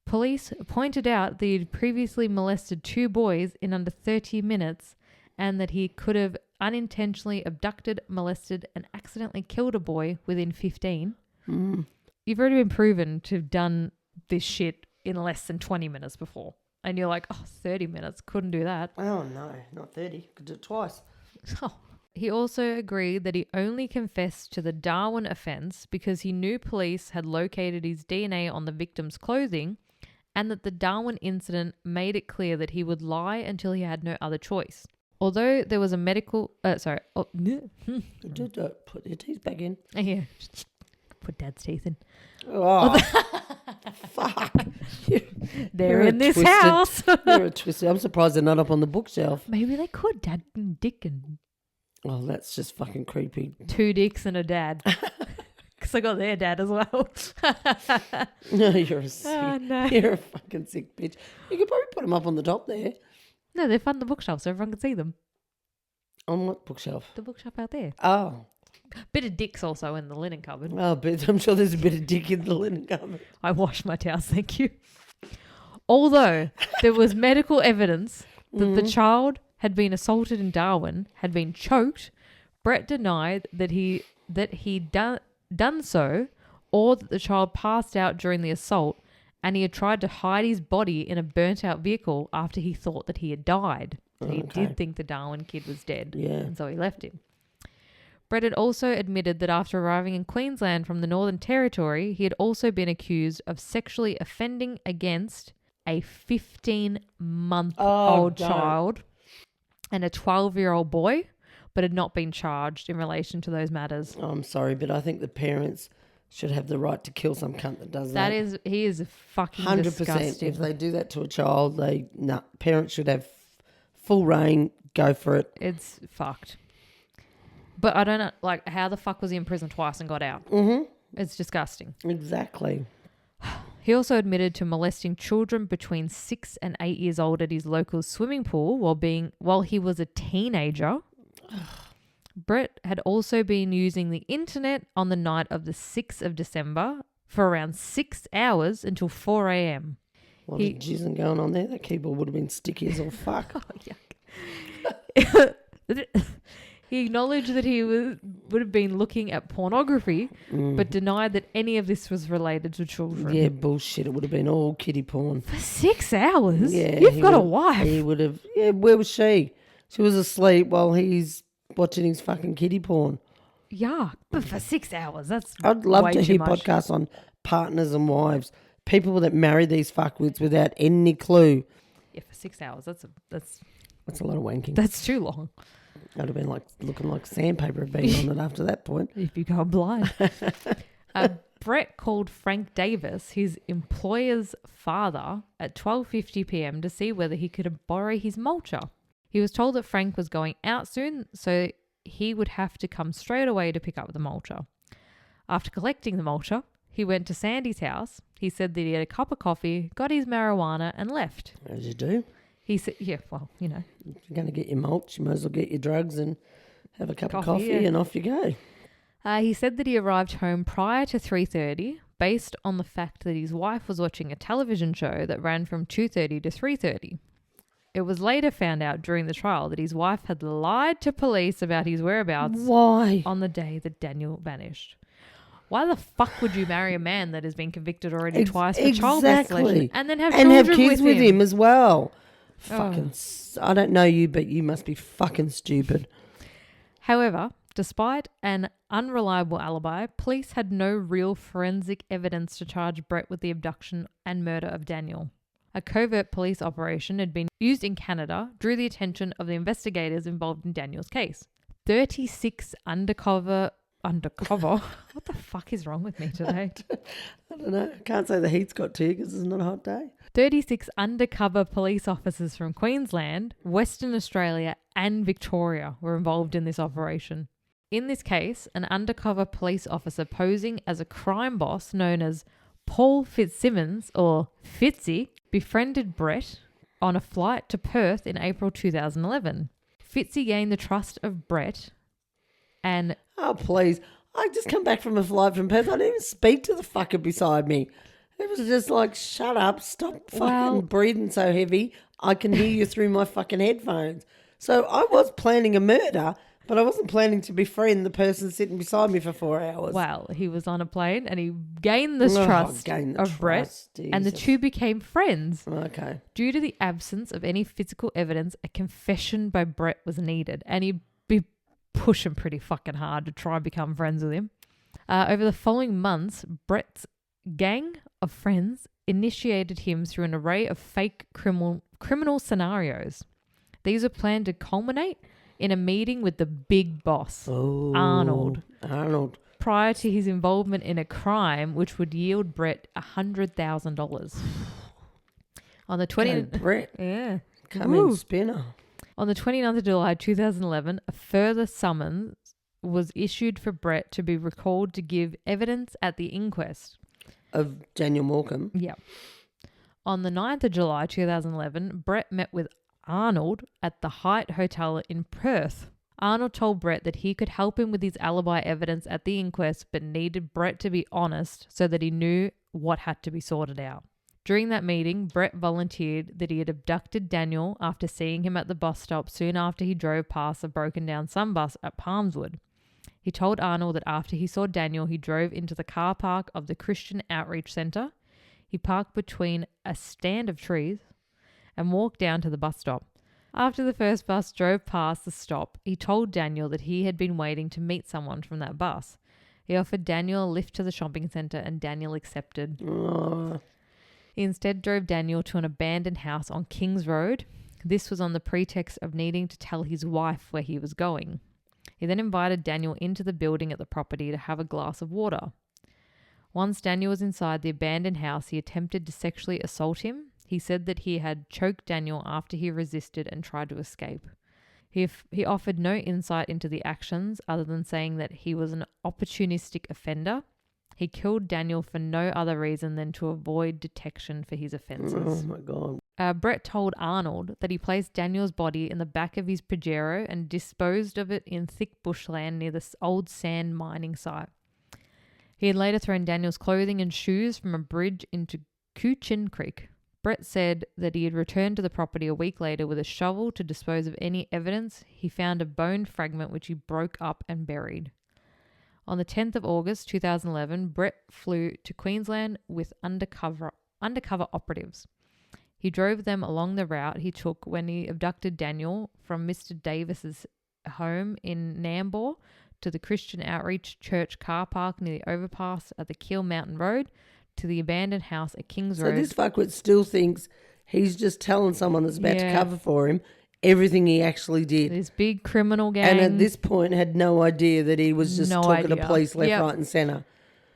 Police pointed out that he'd previously molested 2 boys in under 30 minutes and that he could have unintentionally abducted, molested and accidentally killed a boy within 15. You've already been proven to have done this shit in less than 20 minutes before. And you're like, 30 minutes, couldn't do that. Oh, no, not 30. Could do it twice. He also agreed that he only confessed to the Darwin offence because he knew police had located his DNA on the victim's clothing and that the Darwin incident made it clear that he would lie until he had no other choice. Although there was a medical... Put your teeth back in. Yeah. Put Dad's teeth in. Oh, fuck. They're in this house. They're a twisted. I'm surprised they're not up on the bookshelf. Maybe they could. Dad and Dick and... Oh, that's just fucking creepy. 2 dicks and a dad. Because I got their dad as well. No, you're a fucking sick bitch. You could probably put them up on the top there. No, they're fun on the bookshelf so everyone can see them. On what bookshelf? The bookshelf out there. Oh. Bit of dicks also in the linen cupboard. Oh, but I'm sure there's a bit of dick in the linen cupboard. I washed my towels, thank you. Although there was medical evidence that the child had been assaulted in Darwin, had been choked, Brett denied that he'd done so or that the child passed out during the assault and he had tried to hide his body in a burnt-out vehicle after he thought that he had died. So he did think the Darwin kid was dead, and so he left him. Brett had also admitted that after arriving in Queensland from the Northern Territory, he had also been accused of sexually offending against a 15-month-old child and a 12-year-old boy, but had not been charged in relation to those matters. I'm sorry, but I think the parents should have the right to kill some cunt that does that. He is fucking 100%. Disgusting. If they do that to a child, parents should have full reign. Go for it. It's fucked. But I don't know, like, how the fuck was he in prison twice and got out? Mm-hmm. It's disgusting. Exactly. He also admitted to molesting children between 6 and 8 years old at his local swimming pool while he was a teenager. Brett had also been using the internet on the night of the 6th of December for around 6 hours until 4 a.m. What was jizzing going on there? That keyboard would have been sticky as all fuck. Oh, yuck. He acknowledged that he would have been looking at pornography, but denied that any of this was related to children. Yeah, bullshit. It would have been all kiddie porn. For 6 hours? Yeah. You've got a wife. He would have... Yeah, where was she? She was asleep while he's watching his fucking kiddie porn. Yeah, but for 6 hours, that's I'd love way to too hear much. podcasts on partners and wives. People that marry these fuckwits without any clue. Yeah, for 6 hours, that's a lot of wanking. That's too long. I'd have been like looking like sandpaper had been on it after that point. If you go blind. Brett called Frank Davis, his employer's father, at 12:50 p.m. to see whether he could borrow his mulcher. He was told that Frank was going out soon, so he would have to come straight away to pick up the mulcher. After collecting the mulcher, he went to Sandy's house. He said that he had a cup of coffee, got his marijuana, and left. As you do. He said, yeah, well, you know. If you're going to get your mulch, you might as well get your drugs and have a cup of coffee and off you go. He said that he arrived home prior to 3:30 based on the fact that his wife was watching a television show that ran from 2:30 to 3:30. It was later found out during the trial that his wife had lied to police about his whereabouts. Why? On the day that Daniel vanished. Why the fuck would you marry a man that has been convicted already twice for child molestation and then have kids with him as well? Fucking, I don't know you, but you must be fucking stupid. However, despite an unreliable alibi, police had no real forensic evidence to charge Brett with the abduction and murder of Daniel. A covert police operation had been used in Canada, drew the attention of the investigators involved in Daniel's case. 36 undercover... What the fuck is wrong with me today? I don't know. I can't say the heat's got to you because it's not a hot day. 36 undercover police officers from Queensland, Western Australia and Victoria were involved in this operation. In this case, an undercover police officer posing as a crime boss known as Paul Fitzsimmons, or Fitzy, befriended Brett on a flight to Perth in April 2011. Fitzy gained the trust of Brett and... Oh, please. I just come back from a flight from Perth. I didn't even speak to the fucker beside me. It was just like, shut up, stop fucking breathing so heavy. I can hear you through my fucking headphones. So I was planning a murder, but I wasn't planning to befriend the person sitting beside me for 4 hours. Well, he was on a plane and he gained the trust of Brett, and the two became friends. Okay. Due to the absence of any physical evidence, a confession by Brett was needed, and he'd be pushing pretty fucking hard to try and become friends with him. Over the following months, Brett's gang of friends initiated him through an array of fake criminal scenarios. These were planned to culminate in a meeting with the big boss, Arnold, prior to his involvement in a crime which would yield Brett $100,000. On the 20th, Brett, yeah, come in spinner. On the 29th of July 2011, a further summons was issued for Brett to be recalled to give evidence at the inquest. Of Daniel Morcombe? Yeah. On the 9th of July 2011, Brett met with Arnold at the Hyatt Hotel in Perth. Arnold told Brett that he could help him with his alibi evidence at the inquest, but needed Brett to be honest so that he knew what had to be sorted out. During that meeting, Brett volunteered that he had abducted Daniel after seeing him at the bus stop soon after he drove past a broken down sunbus at Palmswood. He told Arnold that after he saw Daniel, he drove into the car park of the Christian Outreach Centre. He parked between a stand of trees and walked down to the bus stop. After the first bus drove past the stop, he told Daniel that he had been waiting to meet someone from that bus. He offered Daniel a lift to the shopping centre and Daniel accepted. He instead drove Daniel to an abandoned house on Kings Road. This was on the pretext of needing to tell his wife where he was going. He then invited Daniel into the building at the property to have a glass of water. Once Daniel was inside the abandoned house, he attempted to sexually assault him. He said that he had choked Daniel after he resisted and tried to escape. He offered no insight into the actions other than saying that he was an opportunistic offender. He killed Daniel for no other reason than to avoid detection for his offences. Oh, my God. Brett told Arnold that he placed Daniel's body in the back of his Pajero and disposed of it in thick bushland near this old sand mining site. He had later thrown Daniel's clothing and shoes from a bridge into Coochin Creek. Brett said that he had returned to the property a week later with a shovel to dispose of any evidence. He found a bone fragment which he broke up and buried. On the 10th of August 2011, Brett flew to Queensland with undercover operatives. He drove them along the route he took when he abducted Daniel from Mr. Davis's home in Nambour to the Christian Outreach Church car park near the overpass at the Keel Mountain Road to the abandoned house at Kings Road. So this fuckwit still thinks he's just telling someone that's about to cover for him everything he actually did. This big criminal gang. And at this point had no idea that he was just talking to police left, right and centre.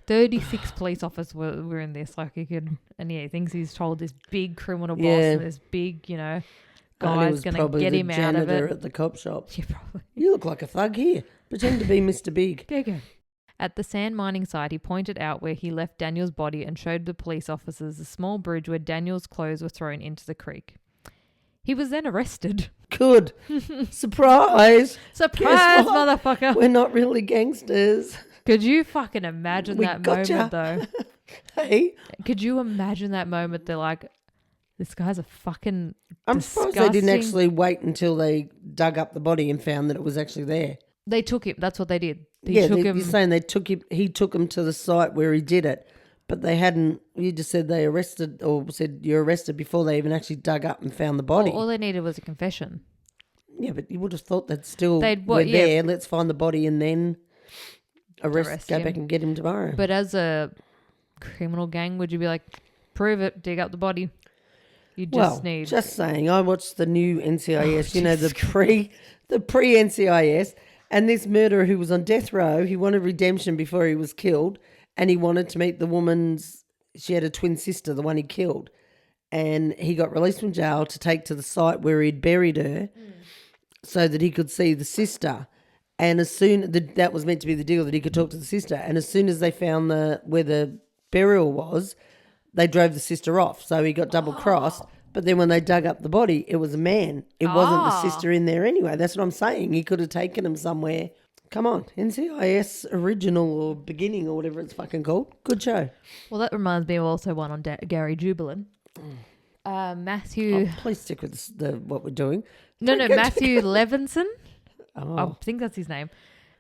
36 police officers were in this. Like, he could, and he thinks he's told this big criminal boss and this big, guy's going to get him out of it. At the cop shop. Yeah, probably. You look like a thug here. Pretend to be Mr. Big. Go. At the sand mining site, he pointed out where he left Daniel's body and showed the police officers a small bridge where Daniel's clothes were thrown into the creek. He was then arrested. Good. Surprise. Surprise, motherfucker. We're not really gangsters. Could you fucking imagine that moment, though? Hey. Could you imagine that moment? They're like, this guy's a fucking I'm surprised they didn't actually wait until they dug up the body and found that it was actually there. They took him. That's what they did. You're saying they took him. He took him to the site where he did it. But they hadn't, you just said they arrested or said you're arrested before they even actually dug up and found the body. All they needed was a confession. Yeah, but you would have thought that still there. Let's find the body and then go him. back and get him tomorrow. But as a criminal gang, would you be like, prove it, dig up the body? You just need... just saying, I watched the new NCIS, the pre-NCIS, and this murderer who was on death row, he wanted redemption before he was killed. And he wanted to meet the woman's, she had a twin sister, the one he killed. And he got released from jail to take to the site where he'd buried her so that he could see the sister. And as soon, that was meant to be the deal, that he could talk to the sister. And as soon as they found where the burial was, they drove the sister off. So he got double-crossed. But then when they dug up the body, it was a man. It wasn't the sister in there anyway. That's what I'm saying. He could have taken him somewhere. Come on, NCIS original or beginning or whatever it's fucking called. Good show. Well, that reminds me of also one on Gary Jubilin. Matthew... Oh, please stick with what we're doing. No, Matthew Levinson. I think that's his name.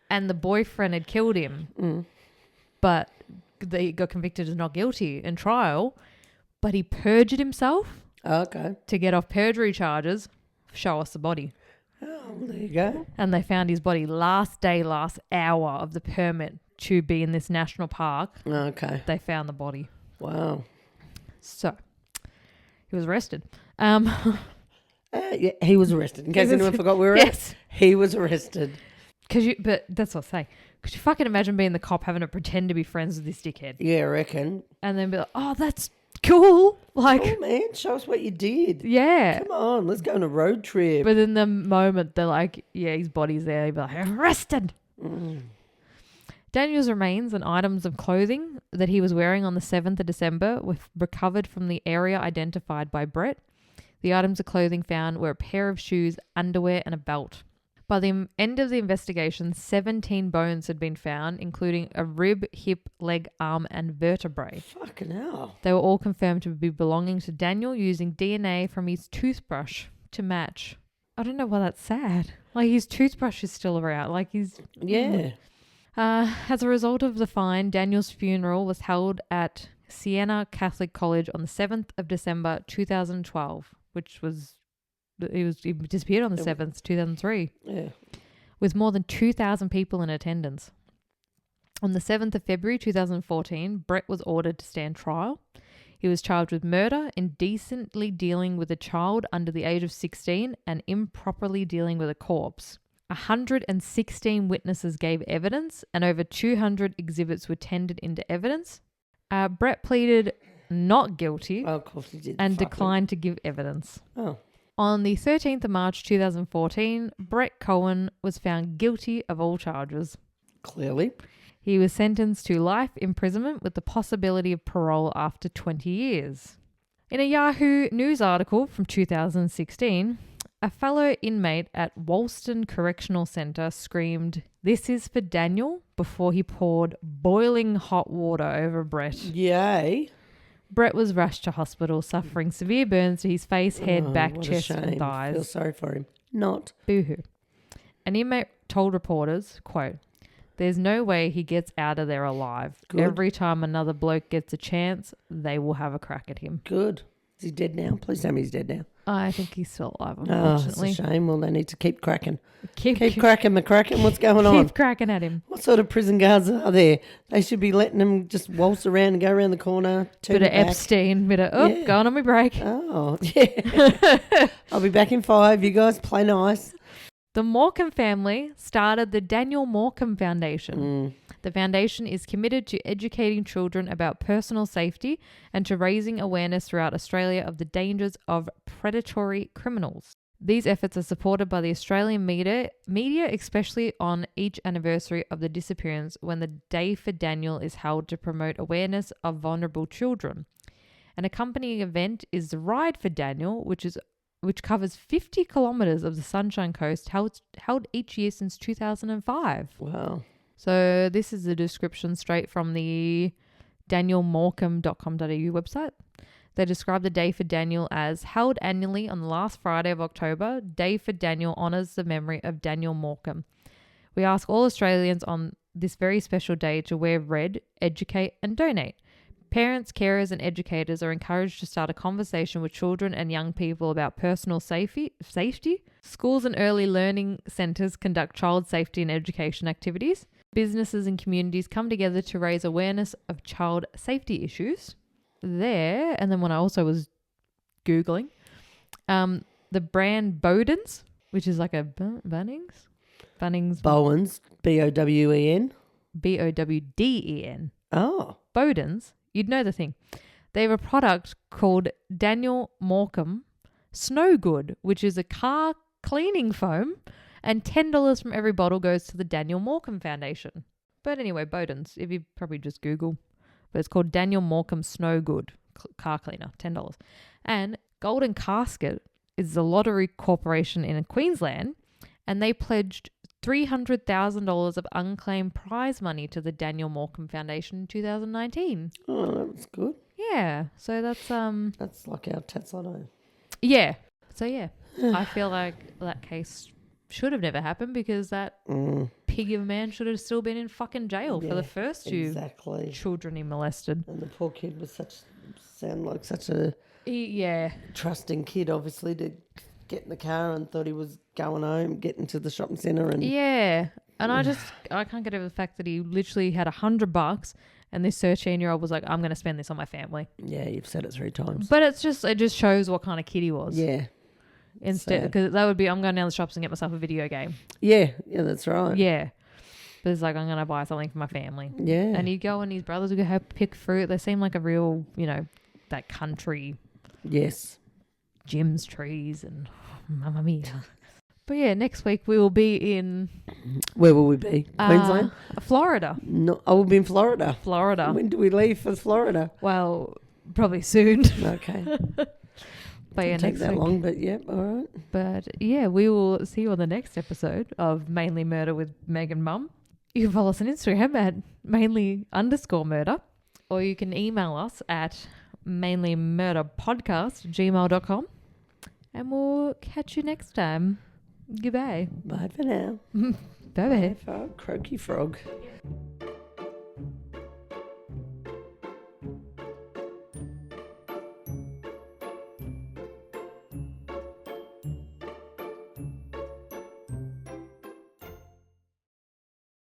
And the boyfriend had killed him. But they got convicted as not guilty in trial. But he perjured himself. Okay. To get off perjury charges. Show us the body. Oh, there you go. And they found his body last hour of the permit to be in this national park. Okay. They found the body. Wow. So, he was arrested. Yeah, he was arrested. In case anyone forgot where we were at, he was arrested. But that's what I say. Could you fucking imagine being the cop having to pretend to be friends with this dickhead? Yeah, I reckon. And then be like, oh, that's cool. Like, oh man, show us what you did. Yeah. Come on, let's go on a road trip. But in the moment, they're like, yeah, his body's there. He'd be like, arrested. Daniel's remains and items of clothing that he was wearing on the 7th of December were recovered from the area identified by Brett. The items of clothing found were a pair of shoes, underwear, and a belt. By the end of the investigation, 17 bones had been found, including a rib, hip, leg, arm, and vertebrae. Fucking hell. They were all confirmed to be belonging to Daniel using DNA from his toothbrush to match. I don't know why that's sad. Like, his toothbrush is still around. Like, he's... Yeah. As a result of the find, Daniel's funeral was held at Siena Catholic College on the 7th of December 2012, which was... He disappeared on the 7th, 2003. Yeah. With more than 2,000 people in attendance. On the 7th of February 2014, Brett was ordered to stand trial. He was charged with murder, indecently dealing with a child under the age of 16, and improperly dealing with a corpse. 116 witnesses gave evidence and over 200 exhibits were tendered into evidence. Brett pleaded not guilty of course he did. and declined to give evidence. Oh. On the 13th of March 2014, Brett Cohen was found guilty of all charges. Clearly. He was sentenced to life imprisonment with the possibility of parole after 20 years. In a Yahoo News article from 2016, a fellow inmate at Woolston Correctional Centre screamed, "This is for Daniel," before he poured boiling hot water over Brett. Yay. Brett was rushed to hospital, suffering severe burns to his face, head, back, chest, and I thighs. feel sorry for him. Not. Boo-hoo. An inmate told reporters, quote, "There's no way he gets out of there alive. Good. Every time another bloke gets a chance, they will have a crack at him." Good. Is he dead now? Please tell me he's dead now. I think he's still alive, Oh, unfortunately. it's a shame. Well, they need to keep cracking. Keep cracking, McCracken. What's going on? Keep cracking at him. What sort of prison guards are there? They should be letting them just waltz around and go around the corner. Bit of Epstein, Yeah. going on my break. Oh, yeah. I'll be back in 5. You guys play nice. The Morcombe family started the Daniel Morcombe Foundation. The foundation is committed to educating children about personal safety and to raising awareness throughout Australia of the dangers of predatory criminals. These efforts are supported by the Australian media, especially on each anniversary of the disappearance, when the Day for Daniel is held to promote awareness of vulnerable children. An accompanying event is the Ride for Daniel, which covers 50 kilometres of the Sunshine Coast, held each year since 2005. Wow. So this is a description straight from the danielmorcombe.com.au website. They describe the Day for Daniel as held annually on the last Friday of October. Day for Daniel honours the memory of Daniel Morcombe. We ask all Australians on this very special day to wear red, educate and donate. Parents, carers and educators are encouraged to start a conversation with children and young people about personal safety. Schools and early learning centres conduct child safety and education activities. Businesses and communities come together to raise awareness of child safety issues. There, and then when I also was Googling, the brand Bowden's, which is like a Bunnings? Bowens, B-O-W-E-N. B-O-W-D-E-N. Oh. Bowden's. You'd know the thing. They have a product called Daniel Morcombe Snow Good, which is a car cleaning foam, and $10 from every bottle goes to the Daniel Morcombe Foundation. But anyway, Bowden's, if you probably just Google, but it's called Daniel Morcombe Snow Good car cleaner, $10. And Golden Casket is the lottery corporation in Queensland, and they pledged $300,000 of unclaimed prize money to the Daniel Morcombe Foundation in 2019. Oh, that was good. Yeah, so that's like our Tats Lotto. Yeah. So yeah, I feel like that case should have never happened because that pig of a man should have still been in fucking jail for the first two children he molested. And the poor kid was sound like such a trusting kid, obviously, to get in the car and thought he was going home, getting to the shopping centre. And and I can't get over the fact that he literally had $100 and this 13-year-old was like, I'm going to spend this on my family. Yeah, you've said it 3 times. But it just shows what kind of kid he was. Yeah. Instead, because that would be, I'm going down the shops and get myself a video game. Yeah, that's right. Yeah. But it's like, I'm going to buy something for my family. Yeah. And he'd go and his brothers would go pick fruit. They seem like a real, that country. Yes. Jim's trees and mamma mia. But yeah, next week we will be in... Where will we be? Queensland? Florida. No, I will be in Florida. Florida. When do we leave for Florida? Well, probably soon. Okay. But yeah, next take that week. Long, but yep, all right. But yeah, we will see you on the next episode of Mainly Murder with Meg and Mum. You can follow us on Instagram at mainly_murder, or you can email us at MainlyMurderPodcast@gmail.com. And we'll catch you next time. Goodbye. Bye for now. Bye-bye. Bye for Croaky Frog.